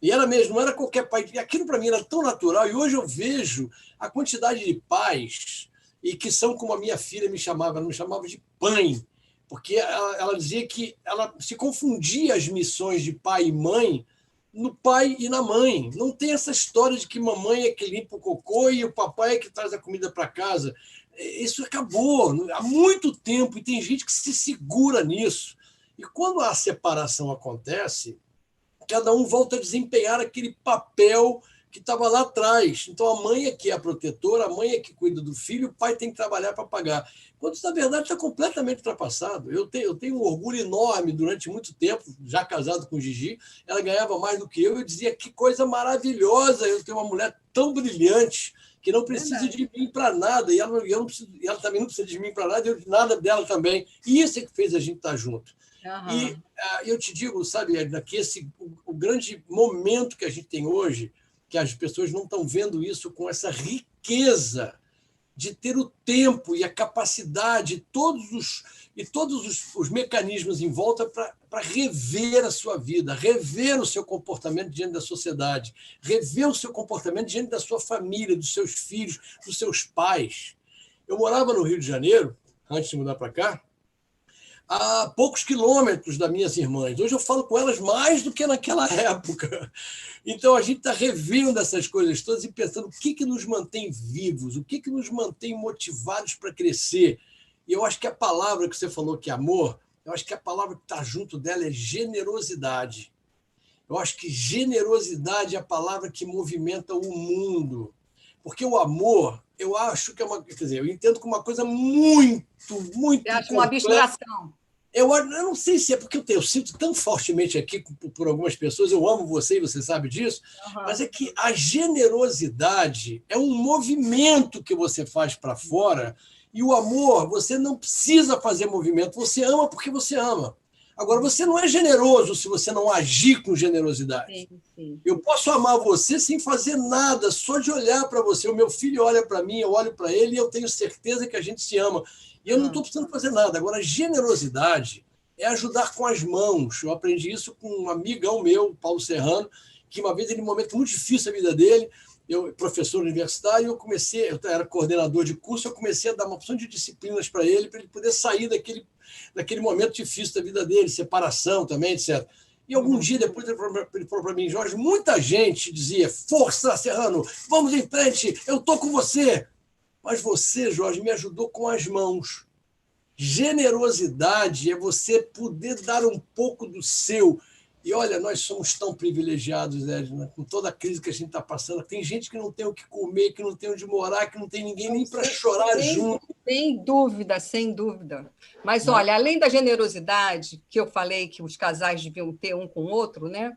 E era mesmo, não era qualquer pai. E aquilo para mim era tão natural. E hoje eu vejo a quantidade de pais e que são como a minha filha me chamava, ela me chamava de pai, porque ela dizia que ela se confundia as missões de pai e mãe no pai e na mãe. Não tem essa história de que mamãe é que limpa o cocô e o papai é que traz a comida para casa. Isso acabou há muito tempo e tem gente que se segura nisso. E quando a separação acontece, cada um volta a desempenhar aquele papel que estava lá atrás. Então, a mãe é que é a protetora, a mãe é que cuida do filho, o pai tem que trabalhar para pagar. Quando isso, na verdade, está completamente ultrapassado. Eu tenho um orgulho enorme durante muito tempo, já casado com Gigi, ela ganhava mais do que eu dizia que coisa maravilhosa eu ter uma mulher tão brilhante que não precisa de mim para nada, e ela também não precisa de mim para nada, eu de nada dela também. E isso é que fez a gente estar junto. E eu te digo, sabe, Edna, que o grande momento que a gente tem hoje, que as pessoas não estão vendo isso com essa riqueza de ter o tempo e a capacidade, todos os mecanismos em volta para rever a sua vida, rever o seu comportamento diante da sociedade, rever o seu comportamento diante da sua família, dos seus filhos, dos seus pais. Eu morava no Rio de Janeiro, antes de mudar para cá, a poucos quilômetros das minhas irmãs. Hoje eu falo com elas mais do que naquela época. Então a gente está revendo essas coisas todas e pensando o que nos mantém vivos, o que nos mantém motivados para crescer. E eu acho que a palavra que você falou que é amor, eu acho que a palavra que está junto dela é generosidade. Eu acho que generosidade é a palavra que movimenta o mundo. Porque o amor, eu acho que é uma. Quer dizer, eu entendo como uma coisa muito, Você muito acha uma complexa. abstração? Eu não sei se é porque eu sinto tão fortemente aqui por algumas pessoas, eu amo você e você sabe disso, mas é que a generosidade é um movimento que você faz para fora e o amor, você não precisa fazer movimento, você ama porque você ama. Agora, você não é generoso se você não agir com generosidade. Sim. Eu posso amar você sem fazer nada, só de olhar para você. O meu filho olha para mim, eu olho para ele e eu tenho certeza que a gente se ama. E eu não estou precisando fazer nada. Agora, generosidade é ajudar com as mãos. Eu aprendi isso com um amigão meu, Paulo Serrano, que uma vez, em um momento muito difícil da vida dele, eu, professor universitário, eu era coordenador de curso, eu comecei a dar uma opção de disciplinas para ele poder sair daquele momento difícil da vida dele, separação também, etc. E algum dia depois ele falou para mim, Jorge, muita gente dizia, força, Serrano, vamos em frente, eu estou com você. Mas você, Jorge, me ajudou com as mãos. Generosidade é você poder dar um pouco do seu. E olha, nós somos tão privilegiados, Edna, com toda a crise que a gente está passando. Tem gente que não tem o que comer, que não tem onde morar, que não tem ninguém nem para chorar junto. Sem dúvida, sem dúvida. Mas, olha, além da generosidade, que eu falei que os casais deviam ter um com o outro, né?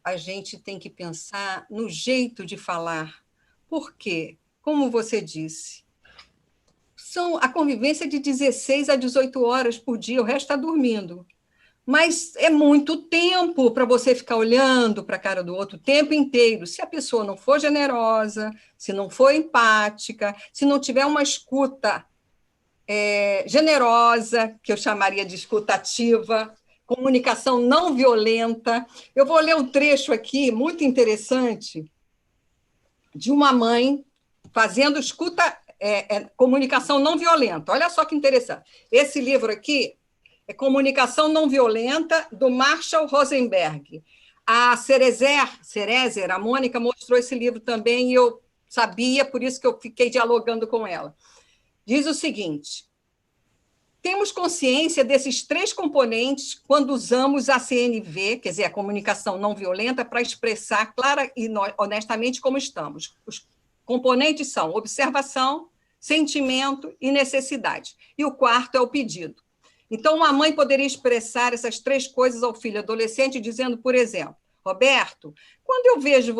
A gente tem que pensar no jeito de falar. Por quê? Como você disse, a convivência de 16 a 18 horas por dia, o resto está dormindo. Mas é muito tempo para você ficar olhando para a cara do outro o tempo inteiro. Se a pessoa não for generosa, se não for empática, se não tiver uma escuta generosa, que eu chamaria de escuta ativa, comunicação não violenta. Eu vou ler um trecho aqui muito interessante de uma mãe fazendo comunicação não violenta. Olha só que interessante. Esse livro aqui é Comunicação Não Violenta, do Marshall Rosenberg. A Cerezer, a Mônica, mostrou esse livro também, e eu sabia, por isso que eu fiquei dialogando com ela. Diz o seguinte: temos consciência desses 3 componentes quando usamos a CNV, quer dizer, a comunicação não violenta, para expressar clara e honestamente como estamos. Os componentes são observação, sentimento e necessidade. E o quarto é o pedido. Então, uma mãe poderia expressar essas 3 coisas ao filho adolescente, dizendo, por exemplo: Roberto, quando eu vejo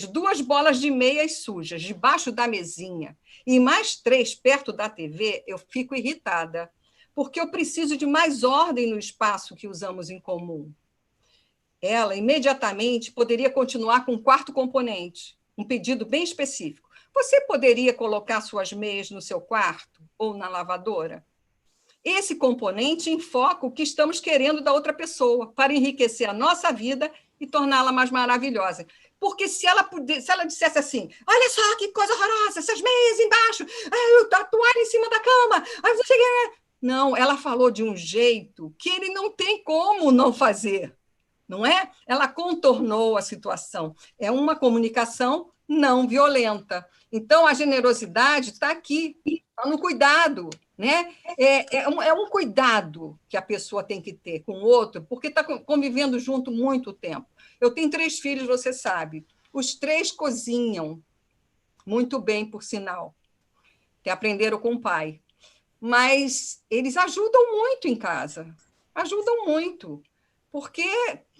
duas bolas de meias sujas debaixo da mesinha e mais 3 perto da TV, eu fico irritada, porque eu preciso de mais ordem no espaço que usamos em comum. Ela, imediatamente, poderia continuar com o 4º componente, um pedido bem específico. Você poderia colocar suas meias no seu quarto ou na lavadora? Esse componente enfoca o que estamos querendo da outra pessoa para enriquecer a nossa vida e torná-la mais maravilhosa. Porque se ela dissesse assim: olha só que coisa horrorosa, essas meias embaixo, a toalha em cima da cama, não, ela falou de um jeito que ele não tem como não fazer, não é? Ela contornou a situação. É uma comunicação não violenta. Então, a generosidade está aqui, está no cuidado, né? É um cuidado que a pessoa tem que ter com o outro, porque está convivendo junto muito tempo. Eu tenho 3 filhos, você sabe. Os 3 cozinham muito bem, por sinal, que aprenderam com o pai. Mas eles ajudam muito em casa, ajudam muito, porque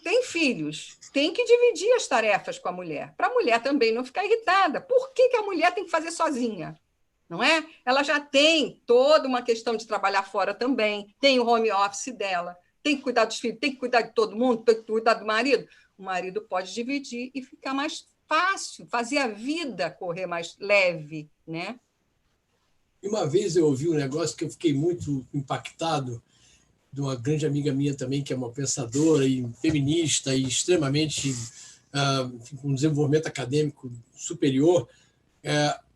tem filhos, tem que dividir as tarefas com a mulher, para a mulher também não ficar irritada. Por que a mulher tem que fazer sozinha? Não é? Ela já tem toda uma questão de trabalhar fora também, tem o home office dela, tem que cuidar dos filhos, tem que cuidar de todo mundo, tem que cuidar do marido. O marido pode dividir e ficar mais fácil, fazer a vida correr mais leve, né? E uma vez eu ouvi um negócio que eu fiquei muito impactado, de uma grande amiga minha também, que é uma pensadora e feminista e extremamente com um desenvolvimento acadêmico superior.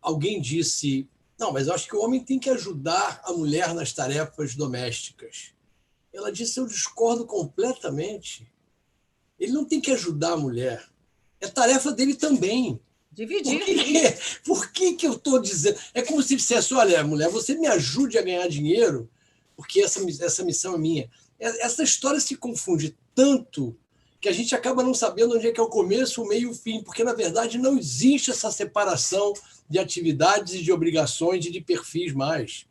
Alguém disse: não, mas eu acho que o homem tem que ajudar a mulher nas tarefas domésticas. Ela disse: eu discordo completamente. Ele não tem que ajudar a mulher. É tarefa dele também. Dividir. Por que eu estou dizendo? É como se dissesse: olha, mulher, você me ajude a ganhar dinheiro, porque essa missão é minha. Essa história se confunde tanto que a gente acaba não sabendo onde é que é o começo, o meio e o fim, porque, na verdade, não existe essa separação de atividades e de obrigações e de perfis mais.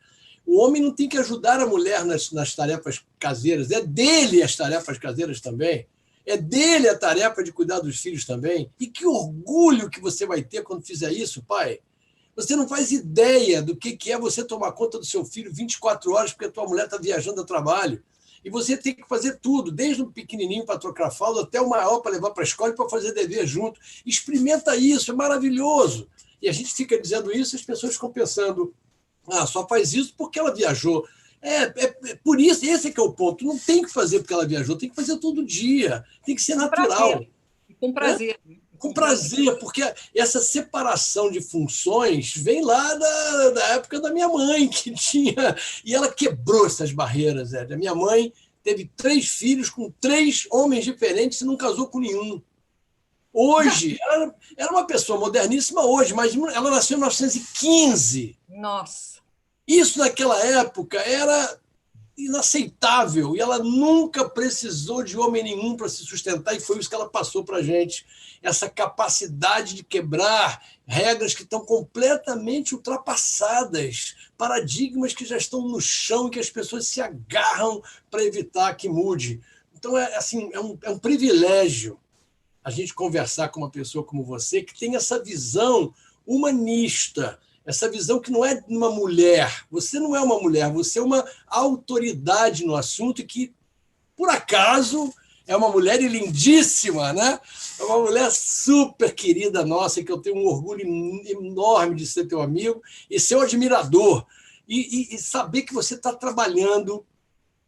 O homem não tem que ajudar a mulher nas tarefas caseiras, é dele as tarefas caseiras também, é dele a tarefa de cuidar dos filhos também. E que orgulho que você vai ter quando fizer isso, pai. Você não faz ideia do que é você tomar conta do seu filho 24 horas porque a tua mulher está viajando a trabalho. E você tem que fazer tudo, desde o pequenininho para trocar fralda até o maior para levar para a escola e para fazer dever junto. Experimenta isso, é maravilhoso. E a gente fica dizendo isso e as pessoas ficam pensando: só faz isso porque ela viajou. Por isso, esse é que é o ponto. Não tem que fazer porque ela viajou, tem que fazer todo dia. Tem que ser natural. Com prazer. Com prazer, porque essa separação de funções vem lá da época da minha mãe, que tinha... E ela quebrou essas barreiras. A minha mãe teve 3 filhos com 3 homens diferentes e não casou com nenhum. Hoje, ela era uma pessoa moderníssima hoje, mas ela nasceu em 1915. Nossa! Isso, naquela época, era inaceitável, e ela nunca precisou de homem nenhum para se sustentar, e foi isso que ela passou para a gente, essa capacidade de quebrar regras que estão completamente ultrapassadas, paradigmas que já estão no chão e que as pessoas se agarram para evitar que mude. Então, é um privilégio a gente conversar com uma pessoa como você, que tem essa visão humanista, essa visão que não é uma mulher. Você não é uma mulher, você é uma autoridade no assunto e que, por acaso, é uma mulher lindíssima, né? É uma mulher super querida nossa, que eu tenho um orgulho enorme de ser teu amigo e seu admirador. E saber que você está trabalhando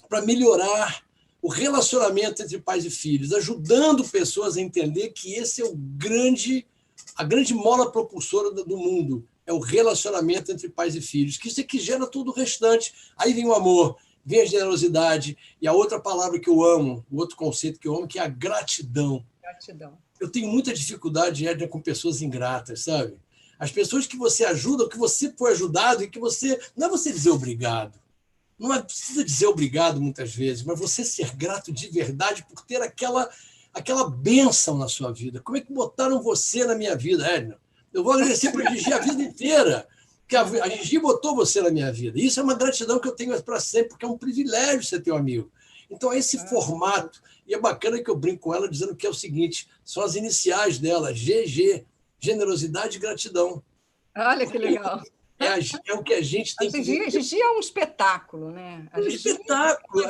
para melhorar o relacionamento entre pais e filhos, ajudando pessoas a entender que esse é a grande mola propulsora do mundo, é o relacionamento entre pais e filhos, que isso é que gera tudo o restante. Aí vem o amor, vem a generosidade, e a outra palavra que eu amo, o outro conceito que eu amo, que é a gratidão. Gratidão. Eu tenho muita dificuldade, Edna, com pessoas ingratas, sabe? As pessoas que você ajuda, que você foi ajudado e que você... Não é você dizer obrigado. Não precisa dizer obrigado muitas vezes, mas você ser grato de verdade por ter aquela bênção na sua vida. Como é que botaram você na minha vida, Edna? Eu vou agradecer para a Gigi a vida inteira, porque a Gigi botou você na minha vida. Isso é uma gratidão que eu tenho para sempre, porque é um privilégio ser teu amigo. Então, é esse formato. E é bacana que eu brinco com ela dizendo que é o seguinte, são as iniciais dela, GG, generosidade e gratidão. Olha que legal. É o que a gente tem que ver. A Gigi é um espetáculo, né? É um espetáculo.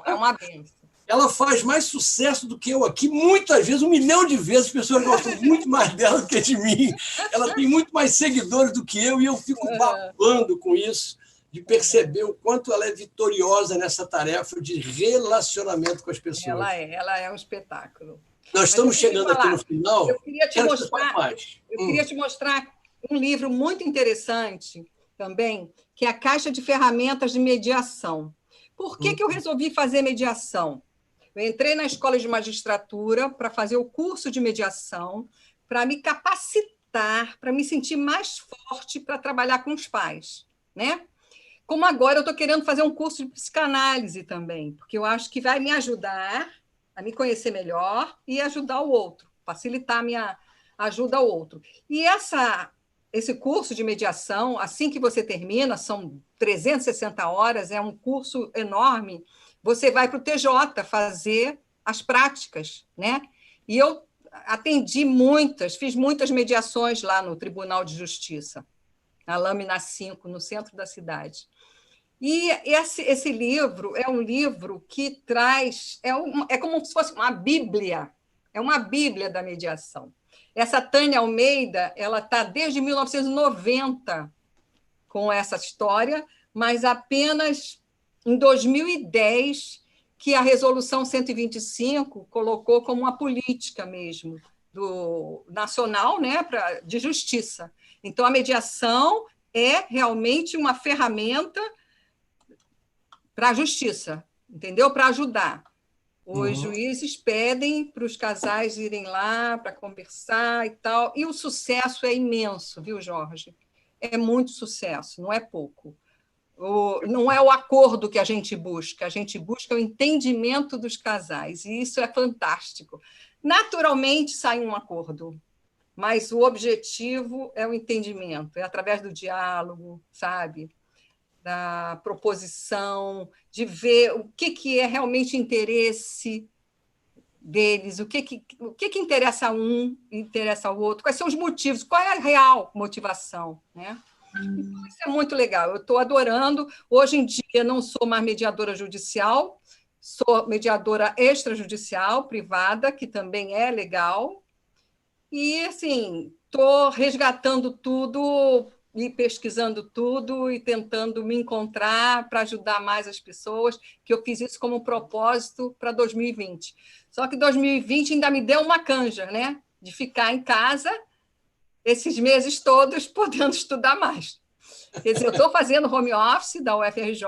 É uma bênção. Ela faz mais sucesso do que eu aqui, muitas vezes, 1 milhão de vezes. As pessoas gostam muito mais dela do que de mim. Ela tem muito mais seguidores do que eu, e eu fico babando com isso, de perceber o quanto ela é vitoriosa nessa tarefa de relacionamento com as pessoas. Ela é um espetáculo. Nós estamos chegando aqui no final. Eu queria te mostrar um livro muito interessante também, que é a Caixa de Ferramentas de Mediação. Por que eu resolvi fazer mediação? Eu entrei na escola de magistratura para fazer o curso de mediação, para me capacitar, para me sentir mais forte para trabalhar com os pais, né? Como agora eu estou querendo fazer um curso de psicanálise também, porque eu acho que vai me ajudar a me conhecer melhor e ajudar o outro, facilitar a minha ajuda ao outro. E esse curso de mediação, assim que você termina, são 360 horas, é um curso enorme, você vai para o TJ fazer as práticas, né? E eu fiz muitas mediações lá no Tribunal de Justiça, na Lâmina 5, no centro da cidade. E esse livro é um livro que traz... É como se fosse uma bíblia, é uma bíblia da mediação. Essa Tânia Almeida, ela está desde 1990 com essa história, mas apenas em 2010 que a Resolução 125 colocou como uma política mesmo nacional, né, de justiça. Então, a mediação é realmente uma ferramenta para a justiça, entendeu? Para ajudar. Os juízes pedem para os casais irem lá para conversar e tal, e o sucesso é imenso, viu, Jorge? É muito sucesso, não é pouco. Não é o acordo que a gente busca o entendimento dos casais, e isso é fantástico. Naturalmente sai um acordo, mas o objetivo é o entendimento, é através do diálogo, sabe? Da proposição, de ver o que é realmente interesse deles, o que interessa a um, interessa ao outro, quais são os motivos, qual é a real motivação, né? Então, isso é muito legal, eu estou adorando. Hoje em dia, não sou mais mediadora judicial, sou mediadora extrajudicial, privada, que também é legal, e, assim, estou resgatando tudo e pesquisando tudo e tentando me encontrar para ajudar mais as pessoas, que eu fiz isso como propósito para 2020. Só que 2020 ainda me deu uma canja, né? De ficar em casa esses meses todos podendo estudar mais. Quer dizer, eu estou fazendo home office da UFRJ,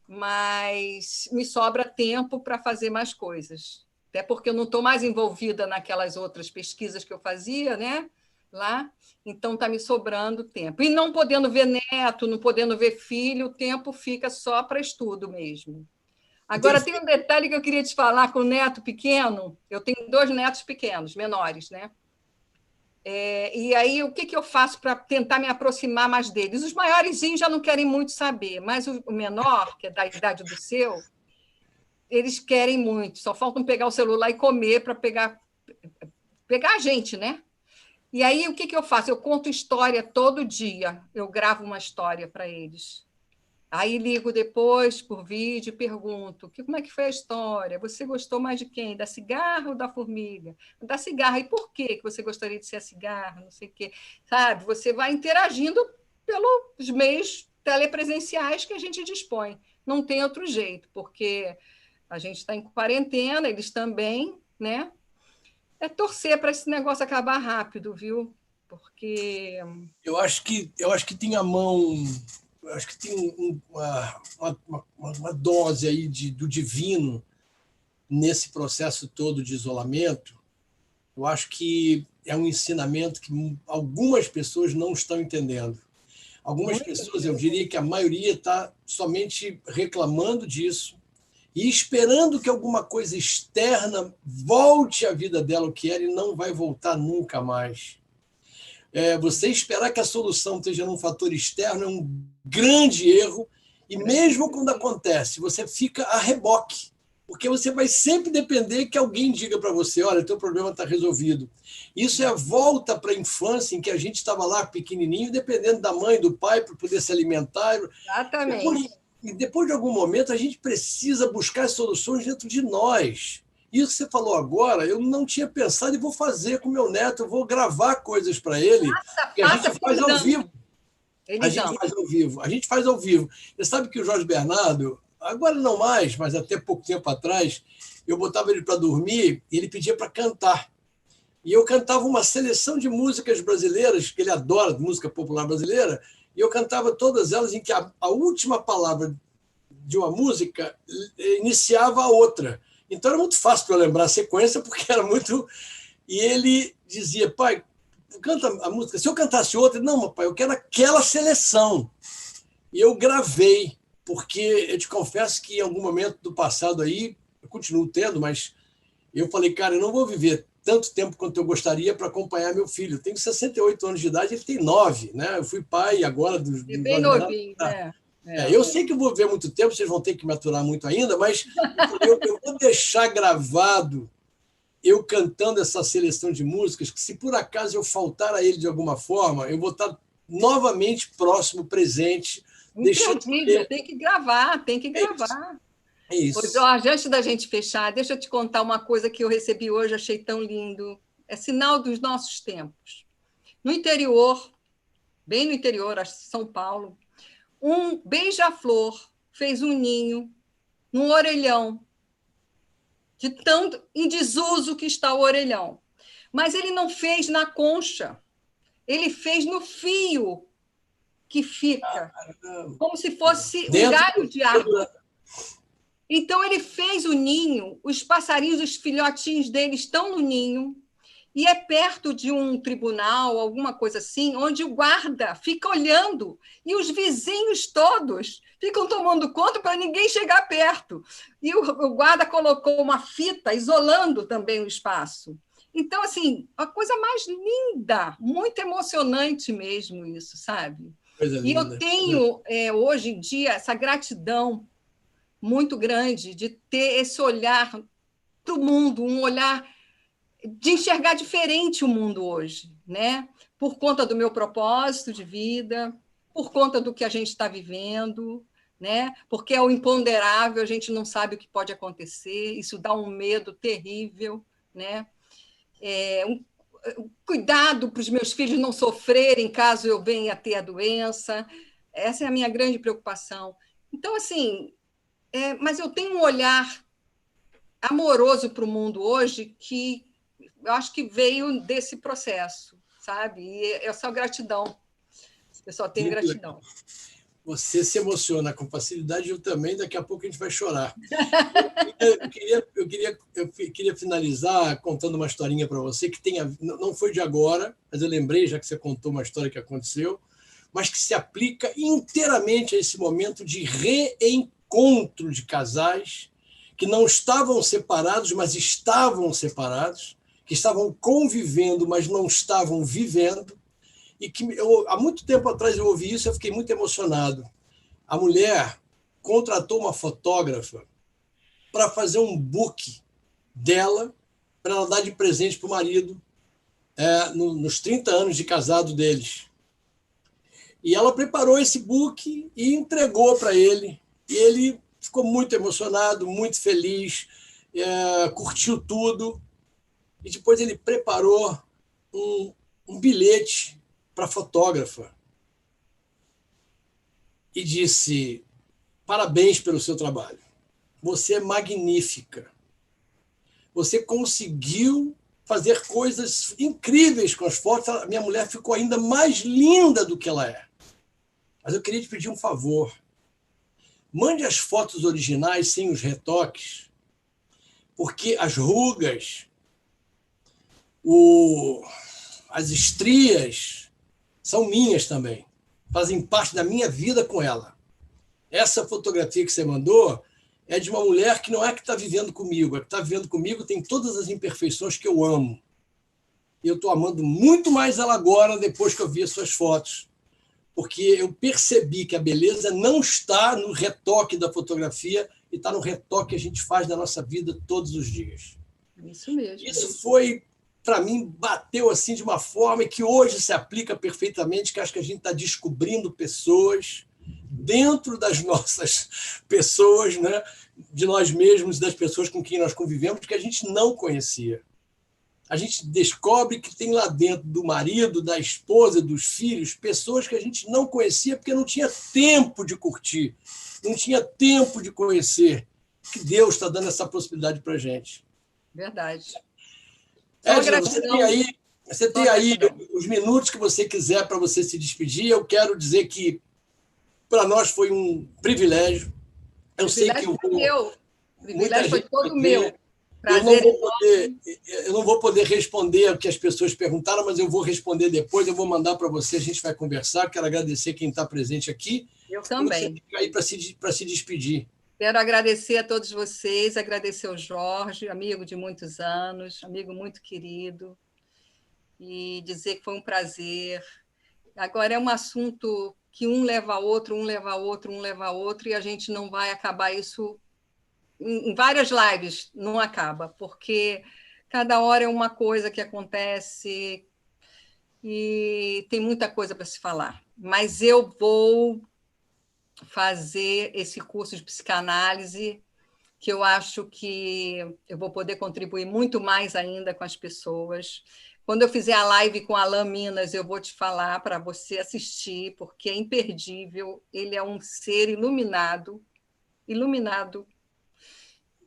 mas me sobra tempo para fazer mais coisas. Até porque eu não estou mais envolvida naquelas outras pesquisas que eu fazia, né? Lá, então está me sobrando tempo. E não podendo ver neto, não podendo ver filho, o tempo fica só para estudo mesmo. Agora, tem um detalhe que eu queria te falar com o neto pequeno. Eu tenho 2 netos pequenos, menores, né? E aí, o que eu faço para tentar me aproximar mais deles? Os maiores já não querem muito saber, mas o menor, que é da idade do seu, eles querem muito. Só faltam pegar o celular e comer para pegar a gente, né? E aí, o que eu faço? Eu conto história todo dia. Eu gravo uma história para eles. Aí ligo depois por vídeo e pergunto: como é que foi a história? Você gostou mais de quem? Da cigarra ou da formiga? Da cigarra. E por que você gostaria de ser a cigarra? Não sei o quê. Sabe? Você vai interagindo pelos meios telepresenciais que a gente dispõe. Não tem outro jeito, porque a gente está em quarentena, eles também, né? É torcer para esse negócio acabar rápido, viu? Porque eu acho que tem a mão, eu acho que tem uma dose aí do divino nesse processo todo de isolamento. Eu acho que é um ensinamento que algumas pessoas não estão entendendo. Algumas muitas pessoas, eu pessoas. diria que a maioria está somente reclamando disso e esperando que alguma coisa externa volte à vida dela o que era e não vai voltar nunca mais. Você esperar que a solução esteja num fator externo é um grande erro, e mesmo quando acontece, você fica a reboque, porque você vai sempre depender que alguém diga para você: olha, teu problema está resolvido. Isso é a volta para a infância, em que a gente estava lá pequenininho, dependendo da mãe, do pai, para poder se alimentar. Exatamente. Depois de algum momento, a gente precisa buscar soluções dentro de nós. Isso que você falou agora, eu não tinha pensado e vou fazer com meu neto. Eu vou gravar coisas para ele, que a gente Faça que faz eles ao amam. vivo. A Eles gente amam. faz ao vivo. A gente faz ao vivo. Você sabe que o Jorge Bernardo, agora não mais, mas até pouco tempo atrás, eu botava ele para dormir e ele pedia para cantar. E eu cantava uma seleção de músicas brasileiras, que ele adora música popular brasileira, e eu cantava todas elas em que a última palavra de uma música iniciava a outra. Então era muito fácil para eu lembrar a sequência, porque era muito. E ele dizia: pai, canta a música. Se eu cantasse outra, não, pai, eu quero aquela seleção. E eu gravei, porque eu te confesso que em algum momento do passado aí, eu continuo tendo, mas eu falei: cara, eu não vou viver tanto tempo quanto eu gostaria para acompanhar meu filho. Eu tenho 68 anos de idade, ele tem 9, né? Eu fui pai agora É do bem Jorge Bernardo. novinho, né? É. Eu sei que eu vou ver muito tempo, vocês vão ter que me aturar muito ainda, mas eu vou deixar gravado eu cantando essa seleção de músicas, que se por acaso eu faltar a ele de alguma forma, eu vou estar novamente próximo, presente, deixando Imperdível, ele. tem que gravar, tem que É isso. gravar. É Ô, isso. Jorge, antes da gente fechar, deixa eu te contar uma coisa que eu recebi hoje, achei tão lindo. É sinal dos nossos tempos. No interior, bem no interior, acho que São Paulo, um beija-flor fez um ninho num orelhão, de tão em desuso que está o orelhão. Mas ele não fez na concha, ele fez no fio que fica, como se fosse um Dentro galho do de árvore. Então, ele fez o ninho, os passarinhos, os filhotinhos dele estão no ninho, e é perto de um tribunal, alguma coisa assim, onde o guarda fica olhando, e os vizinhos todos ficam tomando conta para ninguém chegar perto. E o guarda colocou uma fita isolando também o espaço. Então, assim, a coisa mais linda, muito emocionante mesmo isso, sabe? Coisa E eu linda. tenho, hoje em dia, essa gratidão muito grande de ter esse olhar para o mundo, um olhar de enxergar diferente o mundo hoje, né? Por conta do meu propósito de vida, por conta do que a gente está vivendo, né? Porque é o imponderável, a gente não sabe o que pode acontecer, isso dá um medo terrível, né? Cuidado para os meus filhos não sofrerem caso eu venha a ter a doença, essa é a minha grande preocupação. Então, assim, mas eu tenho um olhar amoroso para o mundo hoje que eu acho que veio desse processo, sabe? E é só gratidão. Eu só tenho Muito legal. gratidão. Você se emociona com facilidade, eu também, daqui a pouco a gente vai chorar. Eu queria finalizar contando uma historinha para você que não foi de agora, mas eu lembrei, já que você contou uma história que aconteceu, mas que se aplica inteiramente a esse momento de reencontro de casais que não estavam separados, mas estavam separados, que estavam convivendo, mas não estavam vivendo, e que há muito tempo atrás eu ouvi isso e eu fiquei muito emocionado. A mulher contratou uma fotógrafa para fazer um book dela, para ela dar de presente para o marido, nos 30 anos de casado deles. E ela preparou esse book e entregou para ele. E ele ficou muito emocionado, muito feliz, curtiu tudo. E depois ele preparou um bilhete para a fotógrafa e disse: parabéns pelo seu trabalho. Você é magnífica. Você conseguiu fazer coisas incríveis com as fotos. A minha mulher ficou ainda mais linda do que ela é. Mas eu queria te pedir um favor. Mande as fotos originais sem os retoques, porque as rugas, as estrias são minhas também. Fazem parte da minha vida com ela. Essa fotografia que você mandou é de uma mulher que não é que está vivendo comigo, é que está vivendo comigo, tem todas as imperfeições que eu amo. E eu estou amando muito mais ela agora, depois que eu vi as suas fotos. Porque eu percebi que a beleza não está no retoque da fotografia, e está no retoque que a gente faz da nossa vida todos os dias. Isso mesmo. Isso foi, para mim, bateu assim de uma forma que hoje se aplica perfeitamente, que acho que a gente está descobrindo pessoas dentro das nossas pessoas, né? De nós mesmos, das pessoas com quem nós convivemos, que a gente não conhecia. A gente descobre que tem lá dentro do marido, da esposa, dos filhos, pessoas que a gente não conhecia porque não tinha tempo de curtir, não tinha tempo de conhecer. Que Deus está dando essa possibilidade para a gente. Verdade. Edna, você tem aí os minutos que você quiser para você se despedir. Eu quero dizer que para nós foi um privilégio. Eu sei que foi meu. O privilégio foi todo meu. Eu não vou poder responder o que as pessoas perguntaram, mas eu vou responder depois, eu vou mandar para você, a gente vai conversar. Quero agradecer quem está presente aqui. Eu também. Você fica aí para se despedir. Quero agradecer a todos vocês, agradecer ao Jorge, amigo de muitos anos, amigo muito querido, e dizer que foi um prazer. Agora é um assunto que um leva a outro, um leva a outro, um leva a outro, e a gente não vai acabar isso em várias lives, não acaba, porque cada hora é uma coisa que acontece e tem muita coisa para se falar. Mas eu vou fazer esse curso de psicanálise, que eu acho que eu vou poder contribuir muito mais ainda com as pessoas. Quando eu fizer a live com Alain Minas, eu vou te falar para você assistir, porque é imperdível. Ele é um ser iluminado,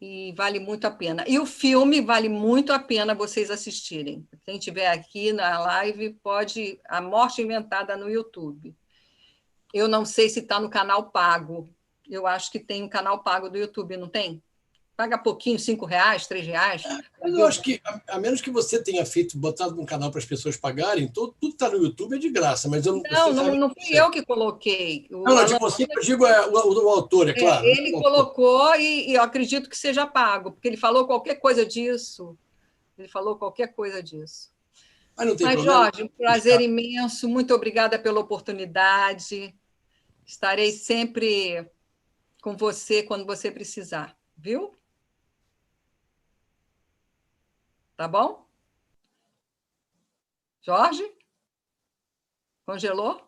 e vale muito a pena. E o filme vale muito a pena vocês assistirem. Quem estiver aqui na live, pode... A Morte Inventada no YouTube. Eu não sei se está no canal pago. Eu acho que tem um canal pago do YouTube, não tem? Paga pouquinho, R$ 5, R$ 3. Mas eu acho que, a menos que você tenha botado no canal para as pessoas pagarem, tudo que está no YouTube é de graça. Mas não fui eu que coloquei. Não, de você que eu digo o autor, é claro. Ele colocou e eu acredito que seja pago, porque ele falou qualquer coisa disso. Mas não tem problema. Jorge, um prazer imenso. Muito obrigada pela oportunidade. Estarei sempre com você quando você precisar, viu? Tá bom? Jorge? Congelou?